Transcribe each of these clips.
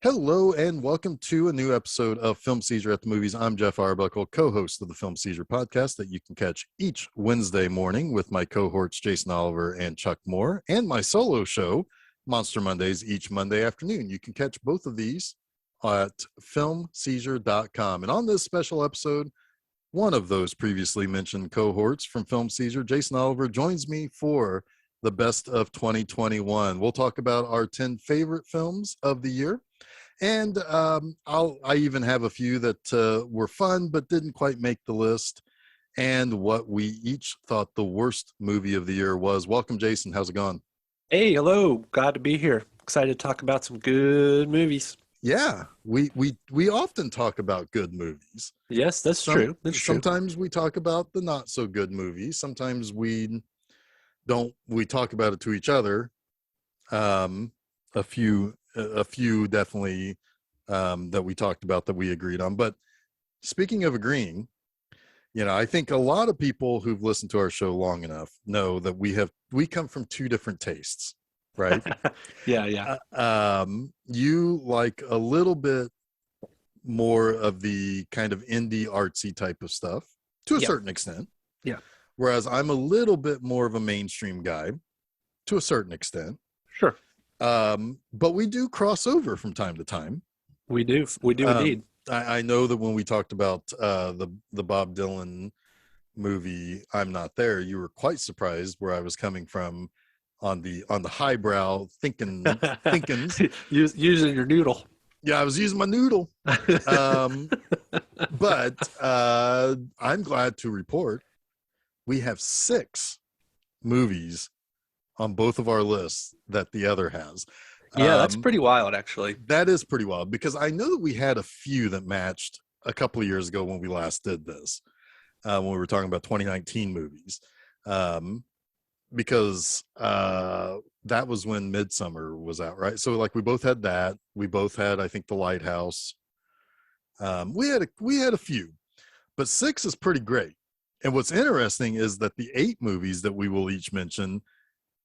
Hello and welcome to a new episode of Film Seizure at the Movies. I'm Geoff Arbuckle, co-host of the Film Seizure podcast that you can catch each Wednesday morning with my cohorts Jason Oliver and Chuck Moore, and my solo show, Monster Mondays, each Monday afternoon. You can catch both of these at filmseizure.com. And on this special episode, one of those previously mentioned cohorts from Film Seizure, Jason Oliver, joins me for the best of 2021. We'll talk about our 10 favorite films of the year. And I even have a few that were fun but didn't quite make the list, and what we each thought the worst movie of the year was. Welcome, Jason. How's it going? Hey, hello. Glad to be here. Excited to talk about some good movies. Yeah, we often talk about good movies. Yes, that's true. That's true. Sometimes we talk about the not so good movies. Sometimes we don't. We talk about it to each other. A few definitely that we talked about that we agreed on. But speaking of agreeing, I think a lot of people who've listened to our show long enough know that we come from two different tastes, right? Yeah. You like a little bit more of the kind of indie artsy type of stuff to a certain extent. Yeah. Whereas I'm a little bit more of a mainstream guy to a certain extent. Sure. But we do cross over from time to time. We do indeed. I know that when we talked about the Bob Dylan movie, I'm Not There, you were quite surprised where I was coming from on the highbrow thinking using your noodle. Yeah, I was using my noodle. But I'm glad to report we have 6 movies on both of our lists that the other has. Yeah, that's pretty wild, actually. That is pretty wild, because I know that we had a few that matched a couple of years ago when we last did this, when we were talking about 2019 movies, because that was when Midsummer was out, right? So like we both had that. We both had, I think, The Lighthouse. We had a few, but 6 is pretty great. And what's interesting is that the 8 movies that we will each mention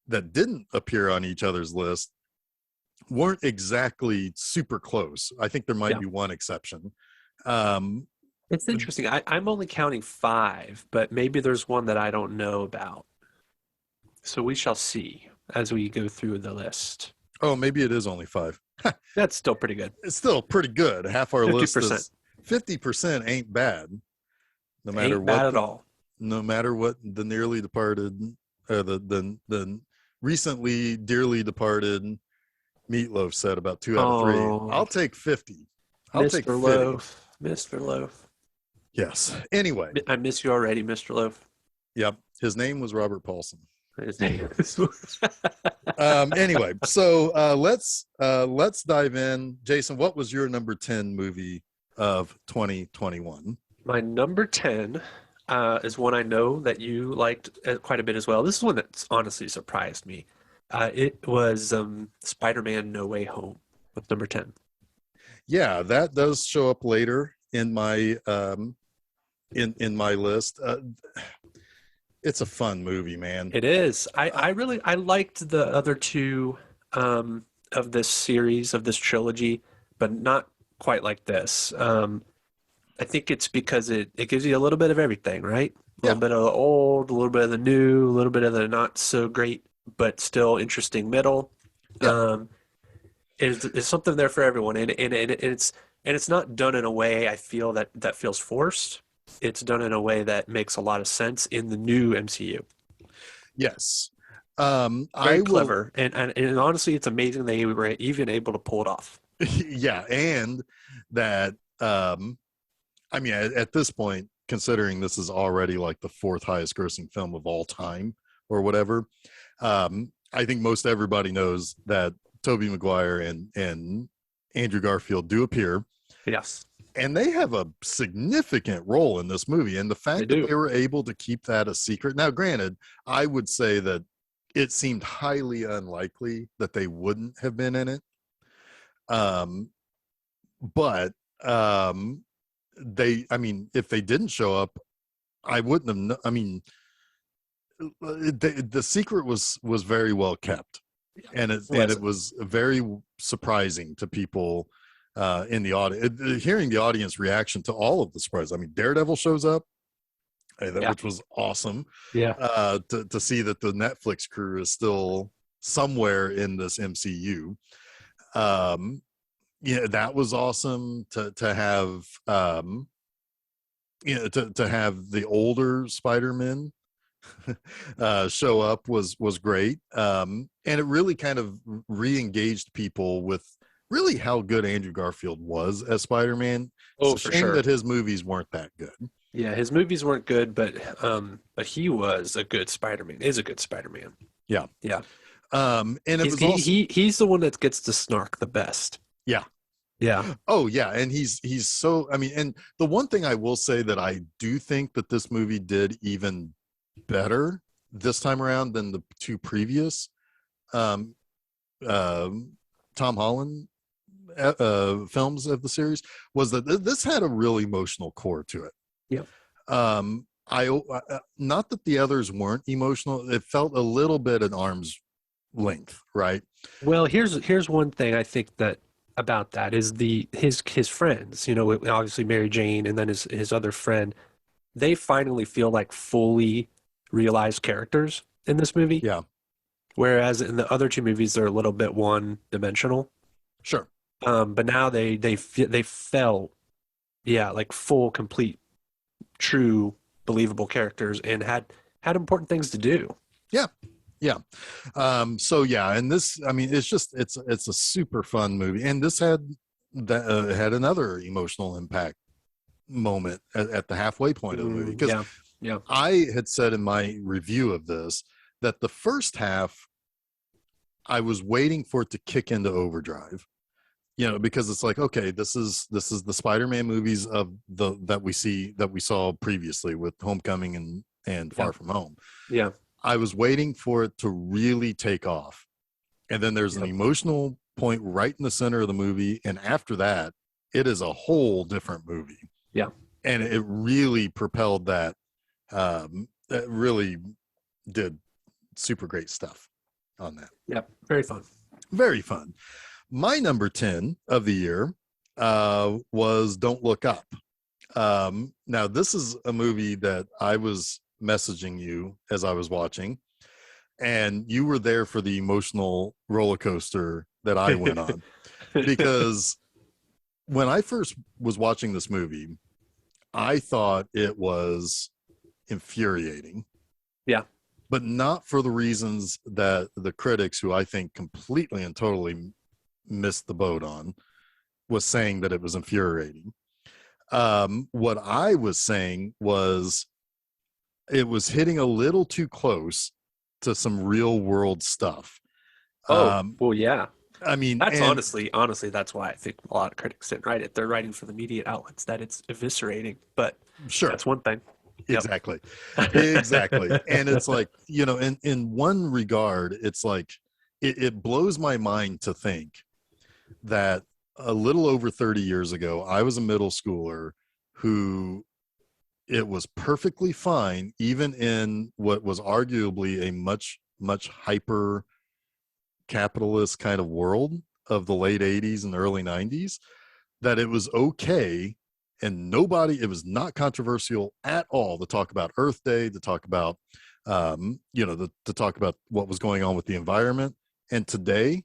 that didn't appear on each other's list weren't exactly super close. I think there might be one exception. It's interesting. I'm only counting 5, but maybe there's one that I don't know about. So we shall see as we go through the list. Oh, maybe it is only 5. That's still pretty good. It's still pretty good. Half our 50%. list is 50% ain't bad. No matter ain't what bad at all. No matter what the nearly departed or the recently dearly departed Meatloaf said about 2 out of 3. I'll take 50. I'll take 50. Loaf. Mr. Loaf. Yes. Anyway. I miss you already, Mr. Loaf. Yep. His name was Robert Paulson. His name is... Anyway, so let's dive in. Jason, what was your number 10 movie of 2021? My number 10 is one I know that you liked quite a bit as well. This is one that's honestly surprised me. It was Spider-Man No Way Home with number 10. Yeah, that does show up later in my in my list. It's a fun movie, man. It is. I liked the other 2 of this series, of this trilogy, but not quite like this. I think it's because it gives you a little bit of everything, right? A little bit of the old, a little bit of the new, a little bit of the not so great, but still interesting middle. Yeah. It's something there for everyone, and it's not done in a way I feel that feels forced. It's done in a way that makes a lot of sense in the new MCU. Yes, very clever, and honestly, it's amazing they were even able to pull it off. Yeah, and that. I mean, at this point, considering this is already like the 4th highest grossing film of all time or whatever, I think most everybody knows that Tobey Maguire and Andrew Garfield do appear. Yes. And they have a significant role in this movie. And the fact that they were able to keep that a secret. Now, granted, I would say that it seemed highly unlikely that they wouldn't have been in it. But if they didn't show up, I wouldn't have. The secret was very well kept, and it was very surprising to people in the audience, hearing the audience reaction to all of the surprises. I mean, Daredevil shows up, which was awesome. Yeah. To see that the Netflix crew is still somewhere in this MCU. That was awesome to have. To have the older Spider-Man show up was great. And it really kind of re-engaged people with really how good Andrew Garfield was as Spider-Man. It's a shame that his movies weren't that good. Yeah, his movies weren't good, but he was a good Spider-Man. Is a good Spider-Man. Yeah. And he's the one that gets to snark the best. Yeah. Oh yeah, and he's so, I mean, and the one thing I will say that I do think that this movie did even better this time around than the two previous Tom Holland films of the series was that this had a real emotional core to it. Yeah. I not that the others weren't emotional. It felt a little bit at arm's length, right? Well, here's one thing I think that about that is his friends, obviously Mary Jane and then his other friend, they finally feel like fully realized characters in this movie. Yeah. Whereas in the other two movies, they're a little bit one-dimensional. Sure. But now they felt, like full, complete, true, believable characters and had important things to do. Yeah. And this, I mean, it's a super fun movie, and this had another emotional impact moment at the halfway point of the movie, because I had said in my review of this that the first half I was waiting for it to kick into overdrive, because it's like, okay, this is the Spider-Man movies that we saw previously with Homecoming and Far From Home. Yeah. I was waiting for it to really take off. And then there's an emotional point right in the center of the movie. And after that, it is a whole different movie. Yeah. And it really propelled that. It really did super great stuff on that. Yep. Very fun. Very fun. My number 10 of the year was Don't Look Up. Now, this is a movie that I was messaging you as I was watching, and you were there for the emotional roller coaster that I went on. Because when I first was watching this movie, I thought it was infuriating. Yeah. But not for the reasons that the critics, who I think completely and totally missed the boat on, was saying that it was infuriating. What I was saying was it was hitting a little too close to some real world stuff. Well, yeah. I mean, that's honestly, that's why I think a lot of critics didn't write it. They're writing for the media outlets that it's eviscerating, but sure, that's one thing. Exactly. Exactly. And it's like, in one regard, it's like, it blows my mind to think that a little over 30 years ago, I was a middle schooler who it was perfectly fine, even in what was arguably a much, much hyper capitalist kind of world of the late 80s and early 90s, that it was okay. And it was not controversial at all to talk about Earth Day, to talk about, to talk about what was going on with the environment. And today,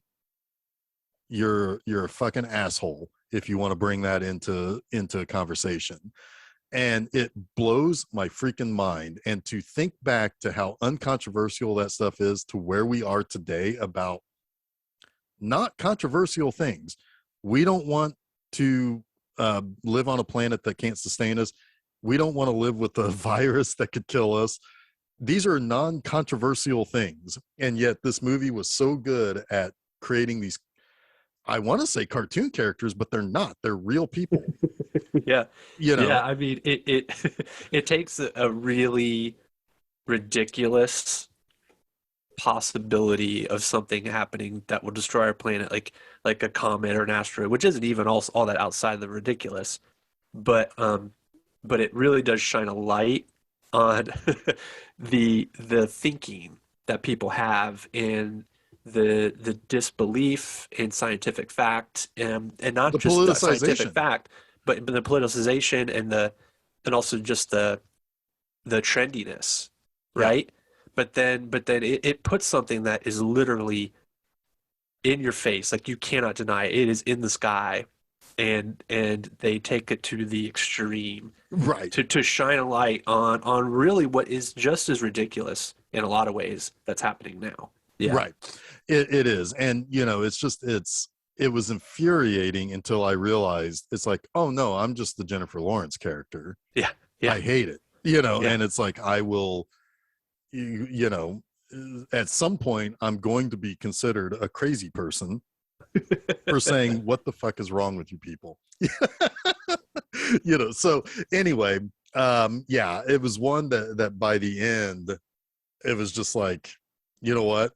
you're a fucking asshole if you want to bring that into a conversation. And it blows my freaking mind. And to think back to how uncontroversial that stuff is to where we are today about not controversial things. We don't want to live on a planet that can't sustain us. We don't want to live with a virus that could kill us. These are non-controversial things. And yet this movie was so good at creating these, I want to say cartoon characters, but they're not. They're real people. Yeah. Yeah, I mean, it takes a really ridiculous possibility of something happening that will destroy our planet, like a comet or an asteroid, which isn't even all that outside the ridiculous, but it really does shine a light on the thinking that people have, and the disbelief in scientific fact, and not The just the scientific politicization. fact, but the politicization and also just the trendiness, Yeah. right? But then it puts something that is literally in your face, like you cannot deny it. It is in the sky, and they take it to the extreme Right. to shine a light on really what is just as ridiculous in a lot of ways that's happening now. Yeah. Right. It is. And, it was infuriating until I realized it's like, oh no, I'm just the Jennifer Lawrence character. Yeah. Yeah. I hate it, Yeah. and it's like, I will, you know, at some point, I'm going to be considered a crazy person for saying, what the fuck is wrong with you people? So anyway, yeah, it was one that by the end, it was just like, you know what?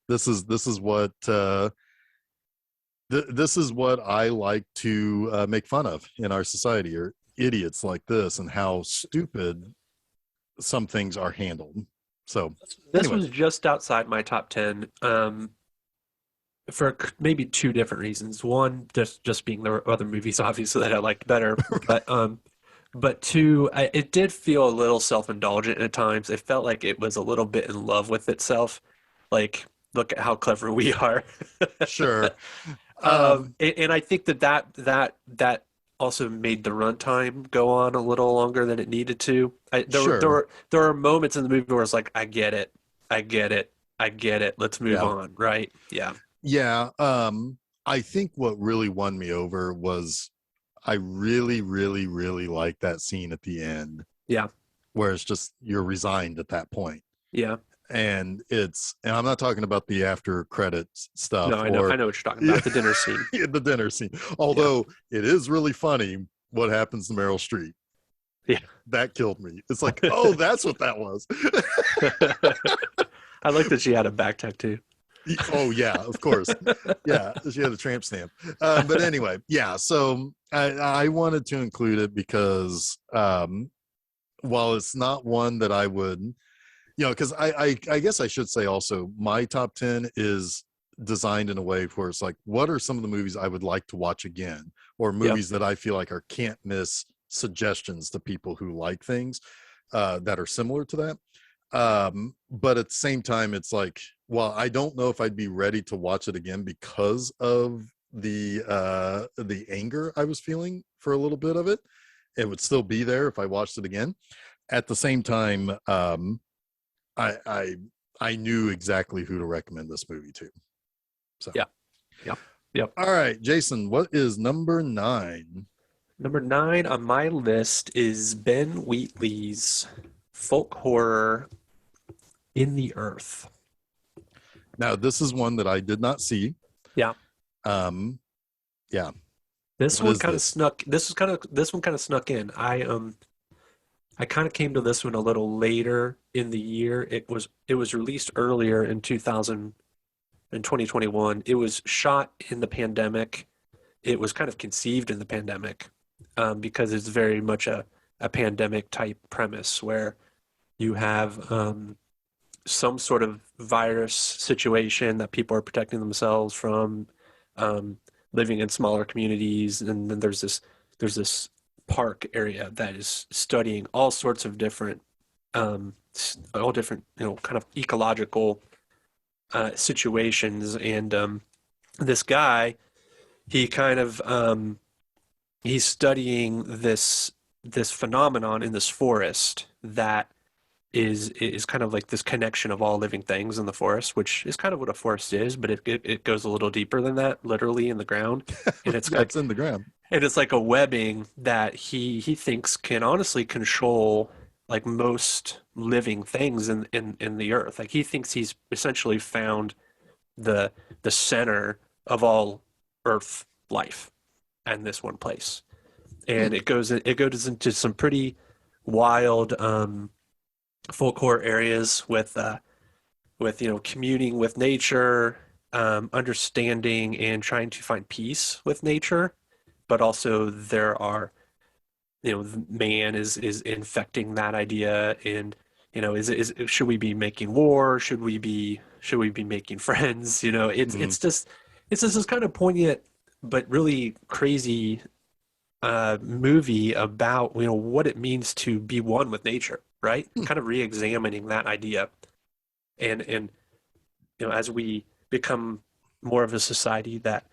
This is what this is what I like to make fun of in our society, or idiots like this, and how stupid some things are handled. So This anyway, was just outside my top 10, for maybe two different reasons. One, just being the other movies, obviously, that I liked better. But two, it did feel a little self-indulgent at times. It felt like it was a little bit in love with itself. Like, look at how clever we are. sure. And I think that also made the runtime go on a little longer than it needed to. Sure. There are moments in the movie where it's like, I get it, I get it, I get it. Let's move Yeah. on, right? Yeah, Yeah. I think what really won me over was, I really, really, really like that scene at the end yeah, where it's just, you're resigned at that point. yeah. And I'm not talking about the after credits No, stuff, I or know what you're talking about. The dinner scene. the dinner scene. Yeah, Although it is really funny what happens to Meryl Streep. yeah. That killed me. It's like, oh, that's what that was. I like that she had a back tattoo. Oh yeah, of course. Yeah, she had a tramp stamp. But anyway, yeah. So I wanted to include it because, while it's not one that I would, because I guess I should say also, my top 10 is designed in a way where it's like, what are some of the movies I would like to watch again, or Yep. movies that I feel like are can't miss suggestions to people who like things that are similar to that. But at the same time, it's like, well, I don't know if I'd be ready to watch it again because of the anger I was feeling for a little bit of it. It would still be there if I watched it again. At the same time, I I I knew exactly who to recommend this movie to. So Yeah, yep, yep. all right, Jason, what is number 9? Number 9 on my list is Ben Wheatley's folk horror In the Earth. Now, this is one that I did not see. Yeah. Um, yeah. This What one is kind of this? snuck. This one kind of snuck in. I kind of came to this one a little later in the year. It was released earlier in 2000 in 2021. It was shot in the pandemic. It was kind of conceived in the pandemic, because it's very much a pandemic type premise where you have some sort of virus situation that people are protecting themselves from, um, living in smaller communities, and then there's this park area that is studying all sorts of different, all different, kind of ecological situations, and this guy, he kind of he's studying this phenomenon in this forest that is kind of like this connection of all living things in the forest, which is kind of what a forest is, but it goes a little deeper than that, literally in the ground. And it's Yeah, like it's in the ground. and it's like a webbing that he thinks can honestly control like most living things in the earth. Like he thinks he's essentially found the the center of all earth life and this one place. Hmm. And it goes into some pretty wild folk horror areas with communing with nature, understanding and trying to find peace with nature, but also there are man is infecting that idea, and should we be making war? Should we be making friends? It's Mhm. it's just it's just this kind of poignant but really crazy movie about what it means to be one with nature, right? Hmm. Kind of re-examining that idea, and as we become more of a society that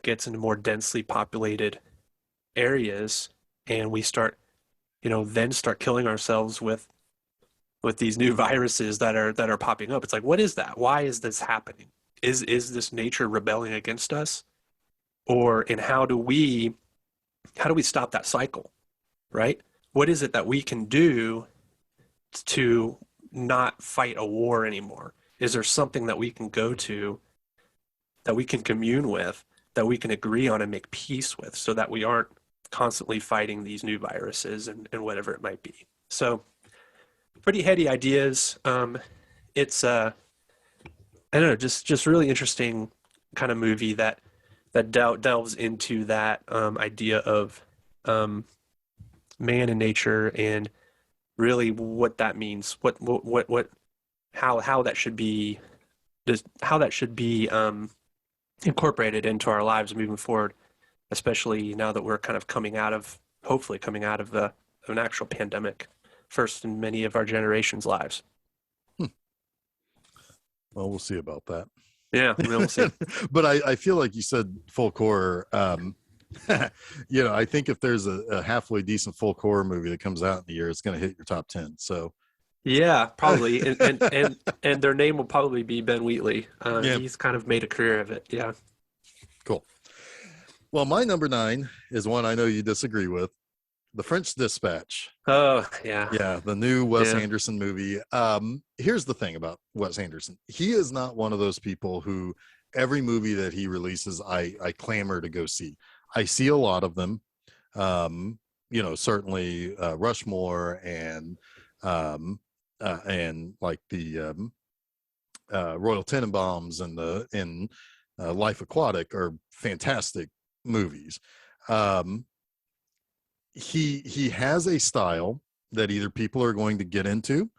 gets into more densely populated areas, and we start killing ourselves with these new viruses that are popping up. It's like, what is that? Why is this happening? Is this nature rebelling against us? And how do we stop that cycle, right? What is it that we can do to not fight a war anymore? Is there something that we can go to, that we can commune with, that we can agree on and make peace with, so that we aren't constantly fighting these new viruses and whatever it might be? So pretty heady ideas. It's I don't know, just really interesting kind of movie that delves into that idea of um, man and nature, and really what that means, what how that should be, just how that should be incorporated into our lives moving forward, especially now that we're kind of hopefully coming out of an actual pandemic, first in many of our generation's lives. Hmm. Well, we'll see about that. Yeah, we'll see. But I feel like you said folk horror. I think if there's a halfway decent folk horror movie that comes out in the year, it's going to hit your top 10. So Yeah, probably, and their name will probably be Ben Wheatley. yeah, He's kind of made a career of it. Yeah. cool. Well, my number 9 is one I know you disagree with, The French Dispatch. Oh, yeah. Yeah, the new Wes Yeah. Anderson movie. Here's the thing about Wes Anderson. He is not one of those people who every movie that he releases, I clamor to go see. I see a lot of them. Certainly Rushmore and like the Royal Tenenbaums and Life Aquatic are fantastic movies. Um, he has a style that either people are going to get into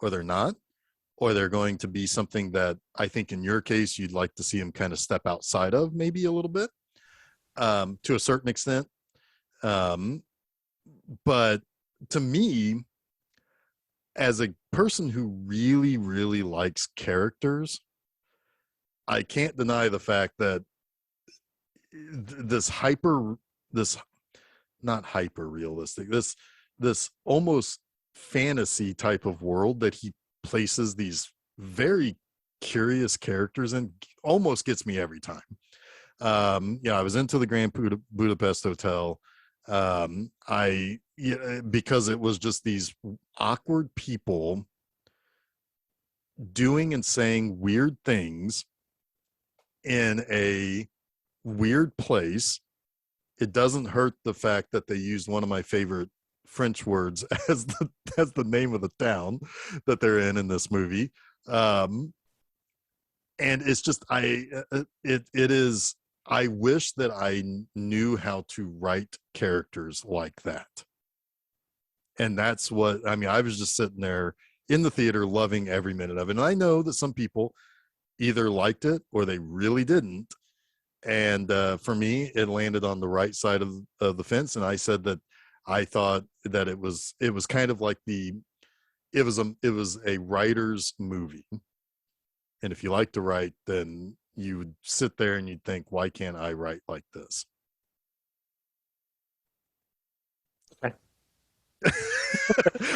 or they're not, or they're going to be something that I think in your case you'd like to see him kind of step outside of maybe a little bit, to a certain extent. um, but to me, as a person who really really likes characters, I can't deny the fact that this hyper this not hyper realistic, this almost fantasy type of world that he places these very curious characters in almost gets me every time. I was into the Grand Budapest Hotel. Because it was just these awkward people doing and saying weird things in a weird place. It doesn't hurt the fact that they used one of my favorite French words as the name of the town that they're in this movie. And it's just it is. I wish that I knew how to write characters like that. And that's what I mean. I was just sitting there in the theater loving every minute of it. And I know that some people either liked it or they really didn't. And for me, it landed on the right side of the fence. And I said that I thought that it was kind of like it was a writer's movie. And if you like to write, then you would sit there and you'd think, why can't I write like this? Okay.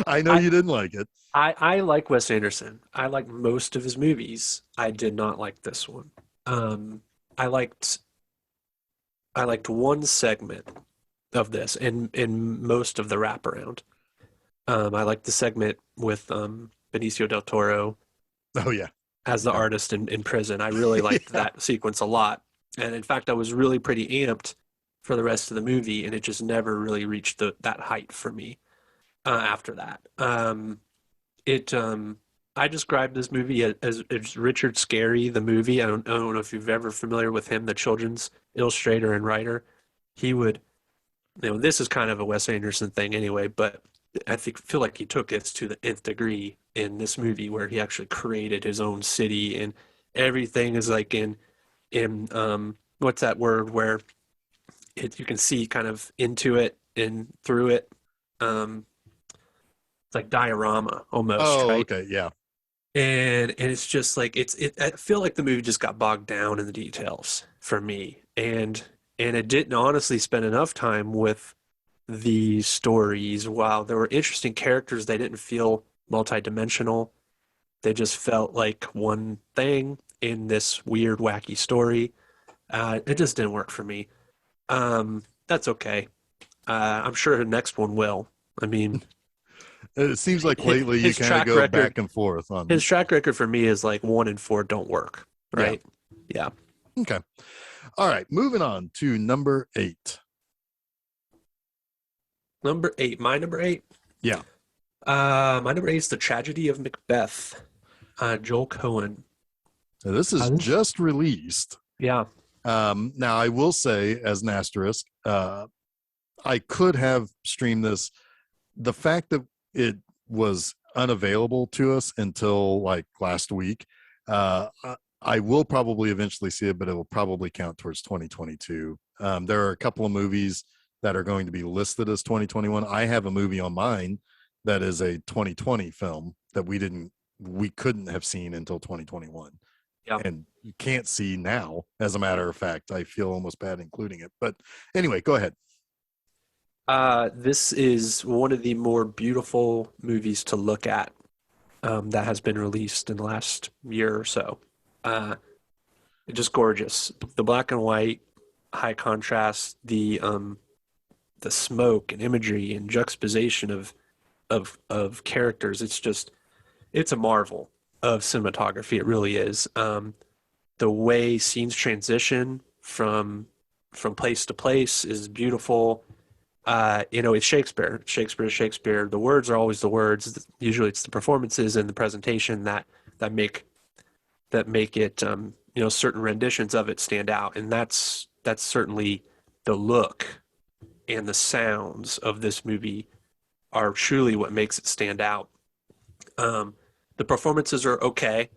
I know I, you didn't like it. I like Wes Anderson. I like most of his movies. I did not like this one. Um, I liked I liked one segment of this, and most of the wraparound. I liked the segment with Benicio del Toro Oh yeah. as the Yeah. artist in prison. I really liked Yeah. that sequence a lot. And in fact, I was really pretty amped for the rest of the movie, and it just never really reached that height for me after that. It I described this movie as Richard Scarry, the movie. I don't know if you've ever familiar with him, the children's illustrator and writer. He would, this is kind of a Wes Anderson thing anyway, but feel like he took it to the nth degree in this movie, where he actually created his own city, and everything is like in what's that word where you can see kind of into it and through it. Um, it's like diorama almost, Oh, right? okay, yeah. And it's just like I feel like the movie just got bogged down in the details for me, and it didn't honestly spend enough time with the stories. While there were interesting characters, they didn't feel multidimensional. They just felt like one thing in this weird, wacky story. It just didn't work for me. That's okay. I'm sure the next one will. I mean, It seems like his, lately you his kind of track go record, back and forth his on. track record for me is like 1 and 4 don't work, Yeah. right? Yeah. Okay. All right. Moving on to number 8. Number 8. My number 8. Yeah. My number 8 is The Tragedy of Macbeth. Joel Cohen. So this is just released. Yeah. Now, I will say, as an asterisk, I could have streamed this. The fact that it was unavailable to us until like last week, I will probably eventually see it, but it will probably count towards 2022. There are a couple of movies that are going to be listed as 2021. I have a movie on mine that is a 2020 film that we couldn't have seen until 2021. Yeah. And you can't see now, as a matter of fact. I feel almost bad including it. But anyway, go ahead. This is one of the more beautiful movies to look at that has been released in the last year or so. Uh, just gorgeous. The black and white, high contrast, the smoke and imagery and juxtaposition of characters. It's a marvel of cinematography. It really is. The way scenes transition from place to place is beautiful. It's Shakespeare. Shakespeare is Shakespeare. The words are always the words. Usually, it's the performances and the presentation that make it. Certain renditions of it stand out, and that's certainly the look and the sounds of this movie are truly what makes it stand out. The performances are okay.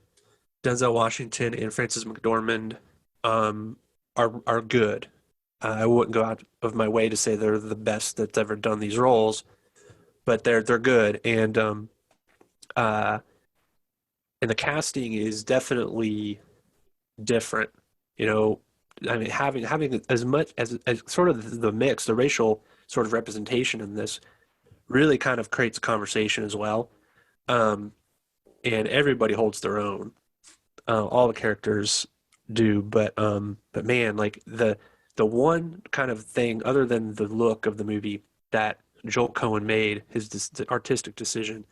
Denzel Washington and Frances McDormand are good. I wouldn't go out of my way to say they're the best that's ever done these roles, but they're good, uh, and the casting is definitely different. I mean, having as much as sort of the mix, the racial sort of representation in this really kind of creates a conversation as well. Um, and everybody holds their own. All the characters do, but man, like the one kind of thing other than the look of the movie that Joel Cohen made his artistic decision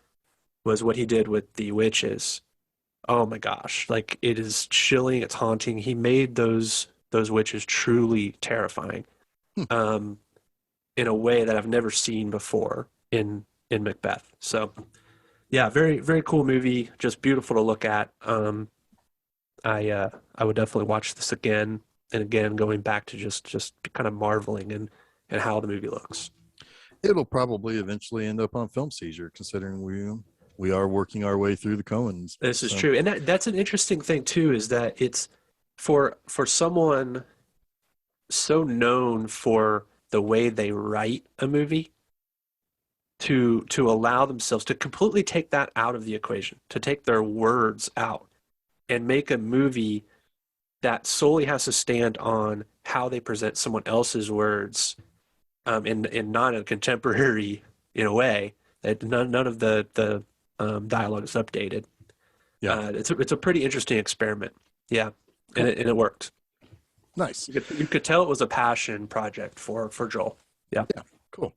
was what he did with the witches. Oh my gosh, like it is chilling, it's haunting. He made those witches truly terrifying, Hmm. in a way that I've never seen before in Macbeth. So yeah, very very cool movie, just beautiful to look at. I would definitely watch this again and again, going back to just kind of marveling and how the movie looks. It'll probably eventually end up on Film Seizure, considering we are working our way through the Coens. This is So, true, and that's an interesting thing too, is that it's for someone so known for the way they write a movie to allow themselves to completely take that out of the equation, to take their words out and make a movie that solely has to stand on how they present someone else's words, in not a contemporary in a way that none of the dialogue is updated. yeah, It's a pretty interesting experiment. Yeah, cool. and it worked. Nice. You could tell it was a passion project for Joel. Yeah. Yeah, cool.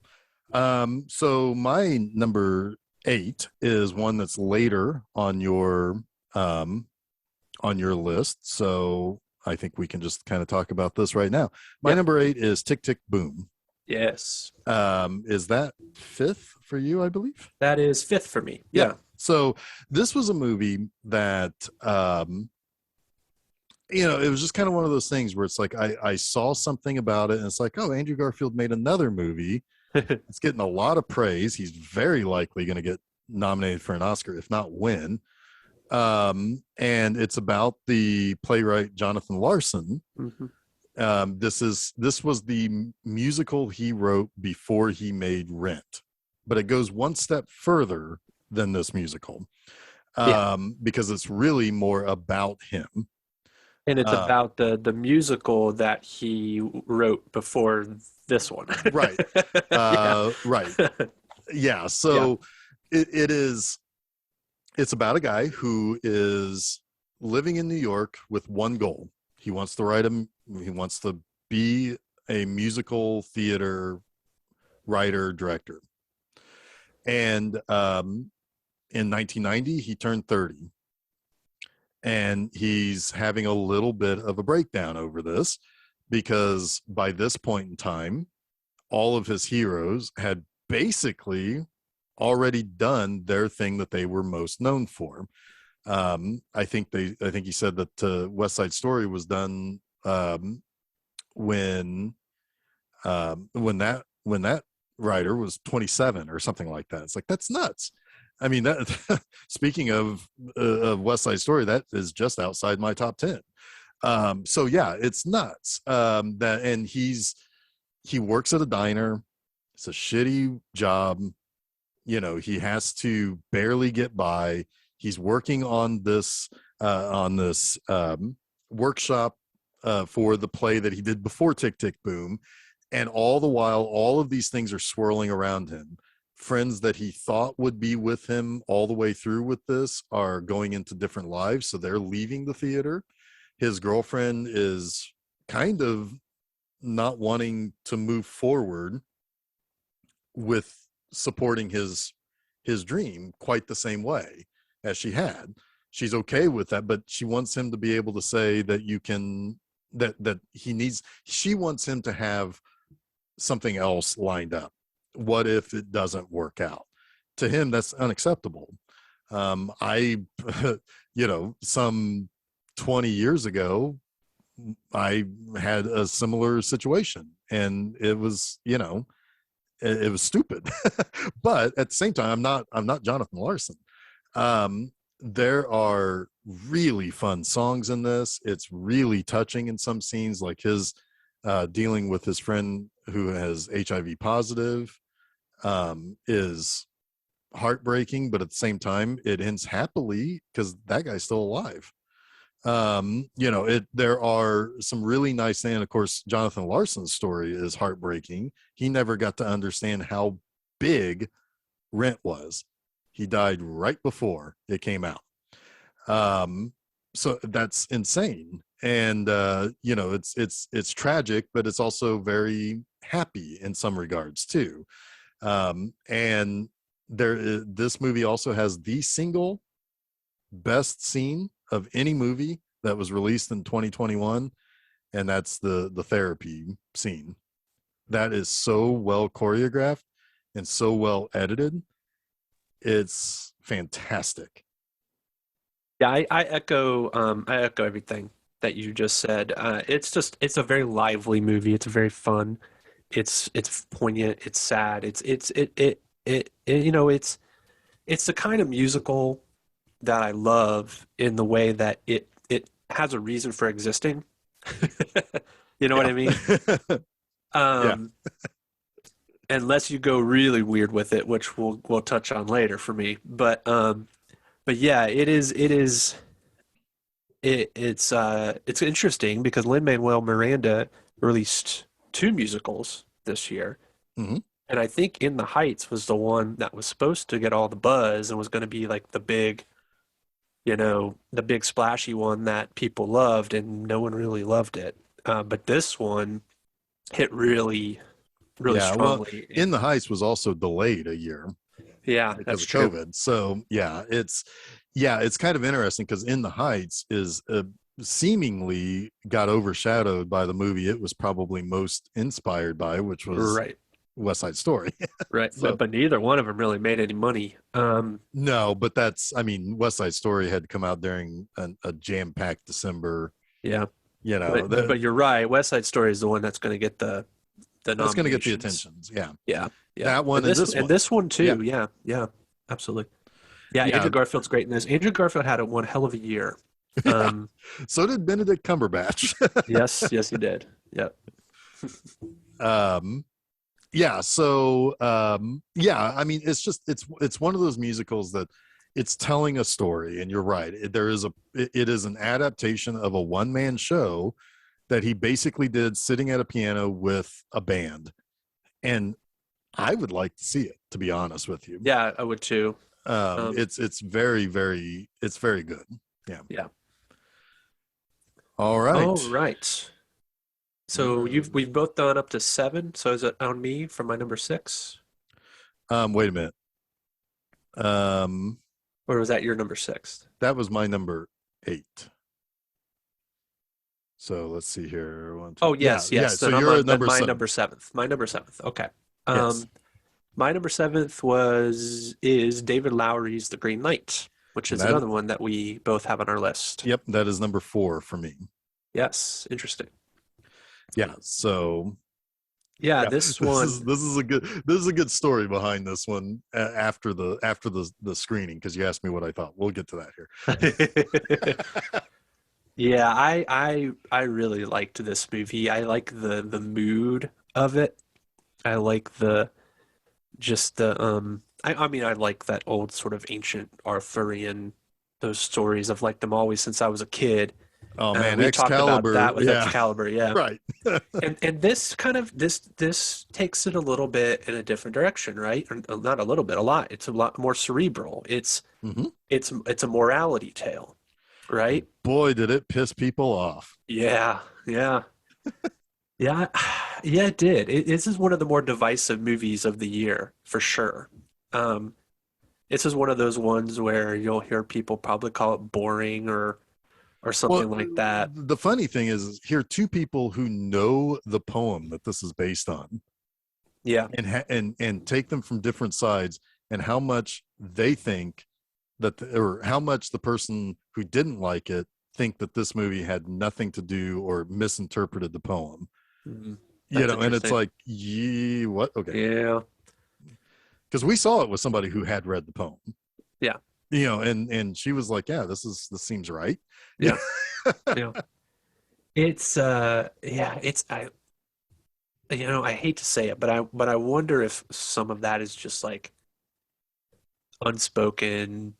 So my number 8 is one that's later um, on your list. So I think we can just kind of talk about this right now. My Yeah. number 8 is Tick Tick Boom. Yes. Is that 5th for you, I believe? That is 5th for me. Yeah. Yeah. So this was a movie that it was just kind of one of those things where it's like I saw something about it and it's like, oh, Andrew Garfield made another movie. It's getting a lot of praise. He's very likely going to get nominated for an Oscar, if not win. And it's about the playwright Jonathan Larson. Mm-hmm. This was the musical he wrote before he made Rent, but it goes one step further than this musical, because it's really more about him. And it's about the musical that he wrote before this one. Right. Right. Yeah. So it's about a guy who is living in New York with one goal. He wants to be a musical theater writer, director. And in 1990, he turned 30. And he's having a little bit of a breakdown over this, because by this point in time, all of his heroes had basically already done their thing that they were most known for. I think he said that West Side Story was done when that writer was 27 or something like that. It's like, that's nuts. I mean, that speaking of West Side Story, that is just outside my top 10. So yeah, it's nuts. And he works at a diner. It's a shitty job. You know, he has to barely get by. He's working on this workshop for the play that he did before Tick, Tick, Boom. And all the while, all of these things are swirling around him. Friends that he thought would be with him all the way through with this are going into different lives, so they're leaving the theater. His girlfriend is kind of not wanting to move forward with supporting his dream quite the same way as she had. She's okay with that, but she wants him to be able to say that she wants him to have something else lined up. What if it doesn't work out? To him, that's unacceptable. Some 20 years ago, I had a similar situation, and it was, it was stupid. But at the same time, I'm not Jonathan Larson. There are really fun songs in this. It's really touching in some scenes, like his dealing with his friend who has HIV positive. Is heartbreaking, but at the same time, it ends happily because that guy's still alive. There are some really nice things. Of course, Jonathan Larson's story is heartbreaking. He never got to understand how big Rent was. He died right before it came out. So that's insane. And it's tragic, but it's also very happy in some regards too. And this movie also has the single best scene of any movie that was released in 2021, and that's the therapy scene. That is so well choreographed and so well edited. It's fantastic. Yeah, I echo everything that you just said. It's a very lively movie. It's very fun. It's poignant. It's sad. It's the kind of musical that I love, in the way that it has a reason for existing. You know what I mean? Yeah. Unless you go really weird with it, which we'll touch on later for me. But yeah, it's interesting because Lin-Manuel Miranda released 2 musicals this year. Mm-hmm. And I think In the Heights was the one that was supposed to get all the buzz and was going to be like the big splashy one that people loved, and no one really loved it. But this one hit really, really strongly. Well, In the Heights was also delayed a year. Yeah, because that's of true. COVID. So it's kind of interesting because In the Heights is seemingly got overshadowed by the movie it was probably most inspired by, which was Right. West Side Story. Right. So, But neither one of them really made any money. no, but West Side Story had come out during a jam-packed December. Yeah. But But you're right. West Side Story is the one that's going to get the the That's going to get the nominations. attentions. Yeah. Yeah, yeah. That one And this one Yeah. too. Yeah, yeah, absolutely. Yeah, Yeah. Andrew Garfield's great in this. Andrew Garfield had one hell of a year. Um, So did Benedict Cumberbatch. yes, yes, he did. Yep. Yeah. So, yeah, I mean, it's one of those musicals that it's telling a story, and you're right. It is an adaptation of a one-man show that he basically did sitting at a piano with a band. And I would like to see it, to be honest with you. Yeah, I would too. It's very, very, it's very good. Yeah. Yeah. All right. All right. So we've both done up to 7. So is it on me for my number 6? Wait a minute. Or was that your number 6? That was my number 8. So let's see here. Oh, yes, Yeah. yes. So Then you're I'm at number my 7. number 7th. My number 7th. Okay. Yes. My number 7th is David Lowry's The Green Knight, which is another one that we both have on our list. Yep, that is number 4 for me. Yes, interesting. Yeah. So. Yeah, this one. This is a good story behind this one after the screening, because you asked me what I thought. We'll get to that here. Yeah, I really liked this movie. I like the mood of it. I like I mean, I like that old sort of ancient Arthurian, those stories. I've liked them always since I was a kid. Oh man, we Excalibur. talked about that with Yeah. Excalibur, yeah. Right. And this kind of this takes it a little bit in a different direction, right? Or not a little bit, a lot. It's a lot more cerebral. It's a morality tale, right? Boy, did it piss people off. Yeah, yeah. Yeah, yeah, it did. This is one of the more divisive movies of the year, for sure. This is one of those ones where you'll hear people probably call it boring or something like that. The funny thing is, here are 2 people who know the poem that this is based on. Yeah. And take them from different sides, and how much they think or how much the person who didn't like it think that this movie had nothing to do or misinterpreted the poem. Mm-hmm. And it's like, what? Okay. Yeah. Because we saw it with somebody who had read the poem. Yeah. And she was like, yeah, this seems right. Yeah. Yeah. It's I hate to say it, but I wonder if some of that is just like unspoken,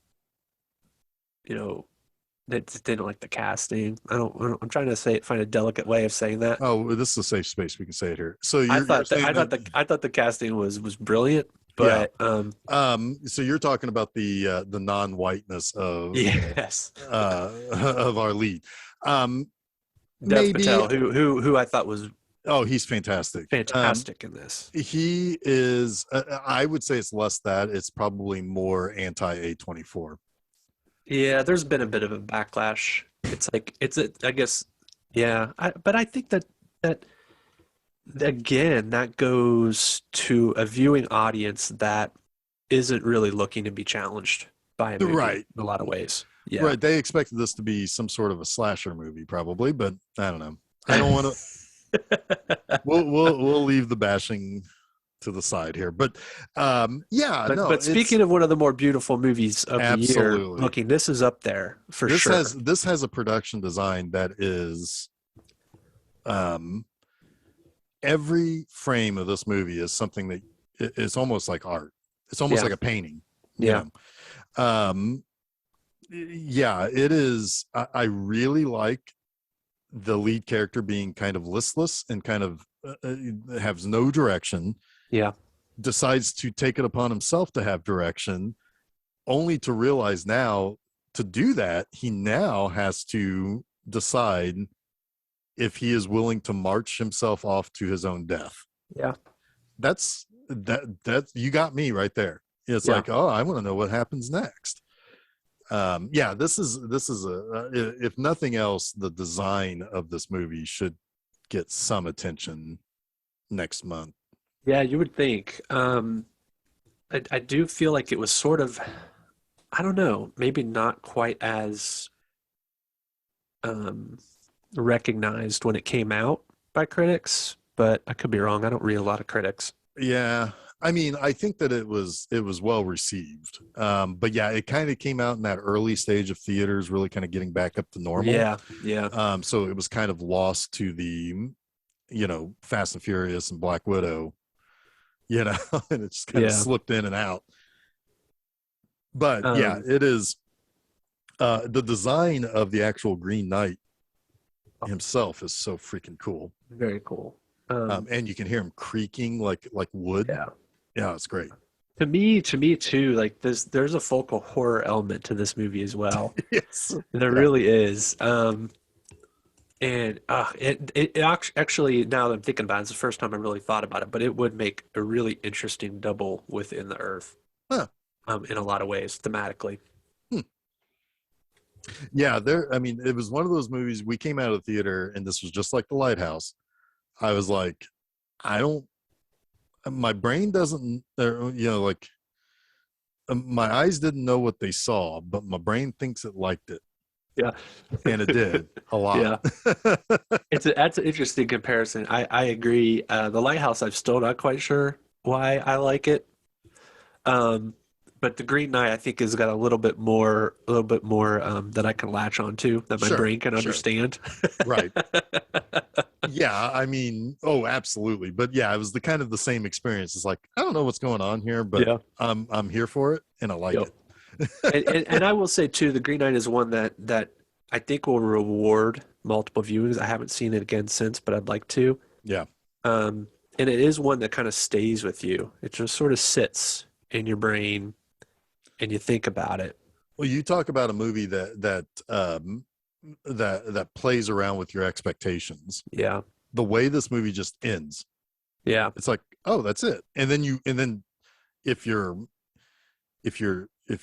that they don't like the casting. I'm trying to find a delicate way of saying that. Oh, this is a safe space. We can say it here. So I thought the casting was brilliant, but so you're talking about the non-whiteness of yes, of our lead. Dev Patel, who I thought was he's fantastic in this. He is I would say it's less that, it's probably more anti-A24. Yeah, there's been a bit of a backlash. I guess, yeah. But I think that again, that goes to a viewing audience that isn't really looking to be challenged by a movie, right, in a lot of ways. Yeah. Right. They expected this to be some sort of a slasher movie, probably, but I don't know. I don't want to. We'll leave the bashing to the side here, but But speaking of one of the more beautiful movies of the year, looking, this is up there for sure. This has a production design that is, every frame of this movie is something that it's almost like art. It's almost like a painting. Yeah. Yeah, it is. I really like the lead character being kind of listless and kind of has no direction. Yeah. Decides to take it upon himself to have direction, only to realize now, to do that, he now has to decide if he is willing to march himself off to his own death. Yeah. That's you got me right there. It's like, oh, I want to know what happens next. This is if nothing else, the design of this movie should get some attention next month. Yeah, you would think. I do feel like it was sort of, I don't know, maybe not quite as recognized when it came out by critics, but I could be wrong. I don't read a lot of critics. Yeah. I mean, I think that it was well received. But yeah, it kind of came out in that early stage of theaters, really kind of getting back up to normal. Yeah. So it was kind of lost to the, Fast and Furious and Black Widow, and it just kind of Yeah. slipped in and out. But yeah, Um, it is the design of the actual Green Knight himself is so freaking cool. Very cool. And you can hear him creaking like wood. Yeah. Yeah, it's great. To me too, like there's a focal horror element to this movie as well. Yes. There Yeah. really is. And it actually, now that I'm thinking about it, it's the first time I really thought about it, but it would make a really interesting double within the Earth, Huh. in a lot of ways, thematically. Yeah, I mean, it was one of those movies. We came out of the theater and this was just like The Lighthouse. I was like, I don't, my brain doesn't, like my eyes didn't know what they saw, but my brain thinks it liked it. Yeah. And it did a lot. Yeah. That's an interesting comparison. I agree. The Lighthouse, I'm still not quite sure why I like it. But the Green Knight, I think, has got a little bit more that I can latch onto, that my brain can understand. Right. Yeah, I mean, oh, absolutely. But yeah, it was the kind of the same experience. It's like, I don't know what's going on here, but Yeah. I'm here for it and I like Yep. it. And I will say too, the Green Knight is one that I think will reward multiple viewings. I haven't seen it again since, but I'd like to. Yeah. And it is one that kind of stays with you. It just sort of sits in your brain and you think about it. Well, you talk about a movie that plays around with your expectations. Yeah. The way this movie just ends, Yeah. it's like, oh, that's it. And then if you're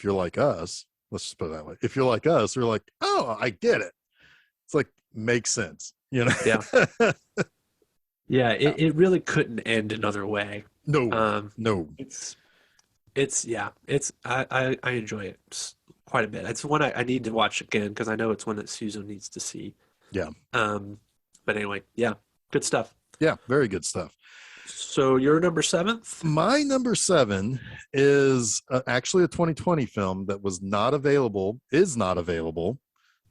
like us, let's just put it that way. If you're like us, you're like, oh, I get it. It's like, makes sense, Yeah. Yeah. It really couldn't end another way. No. I enjoy it quite a bit. It's one I need to watch again because I know it's one that Susan needs to see. Yeah. But anyway, yeah, good stuff. Yeah, very good stuff. So your number 7th? My number 7 is actually a 2020 film that is not available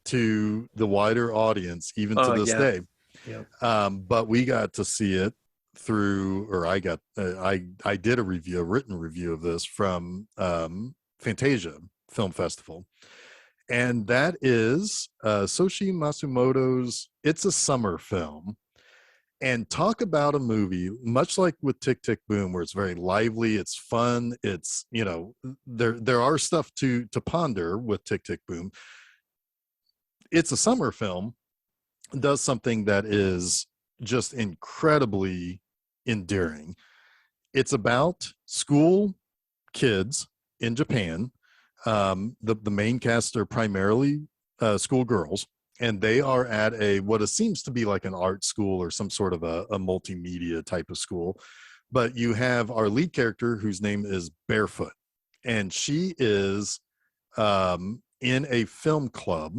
to the wider audience, even to this day. Yeah. But we got to see it through, or I got, I did a written review of this from Fantasia Film Festival. And that is Soshi Matsumoto's It's a Summer Film. And talk about a movie, much like with Tick, Tick, Boom, where it's very lively, it's fun, it's, there are stuff to ponder with Tick, Tick, Boom. It's a Summer Film does something that is just incredibly endearing. It's about school kids in Japan. The main cast are primarily school girls, and they are at what seems to be like an art school or some sort of a multimedia type of school. But you have our lead character whose name is Barefoot, and she is in a film club,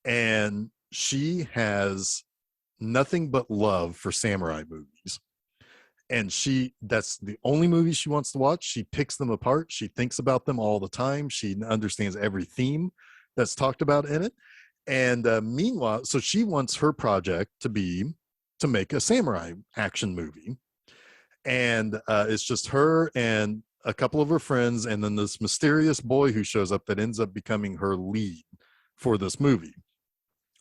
and she has nothing but love for samurai movies. And that's the only movie she wants to watch. She picks them apart. She thinks about them all the time. She understands every theme that's talked about in it. And meanwhile, so she wants her project to make a samurai action movie. And it's just her and a couple of her friends, and then this mysterious boy who shows up that ends up becoming her lead for this movie.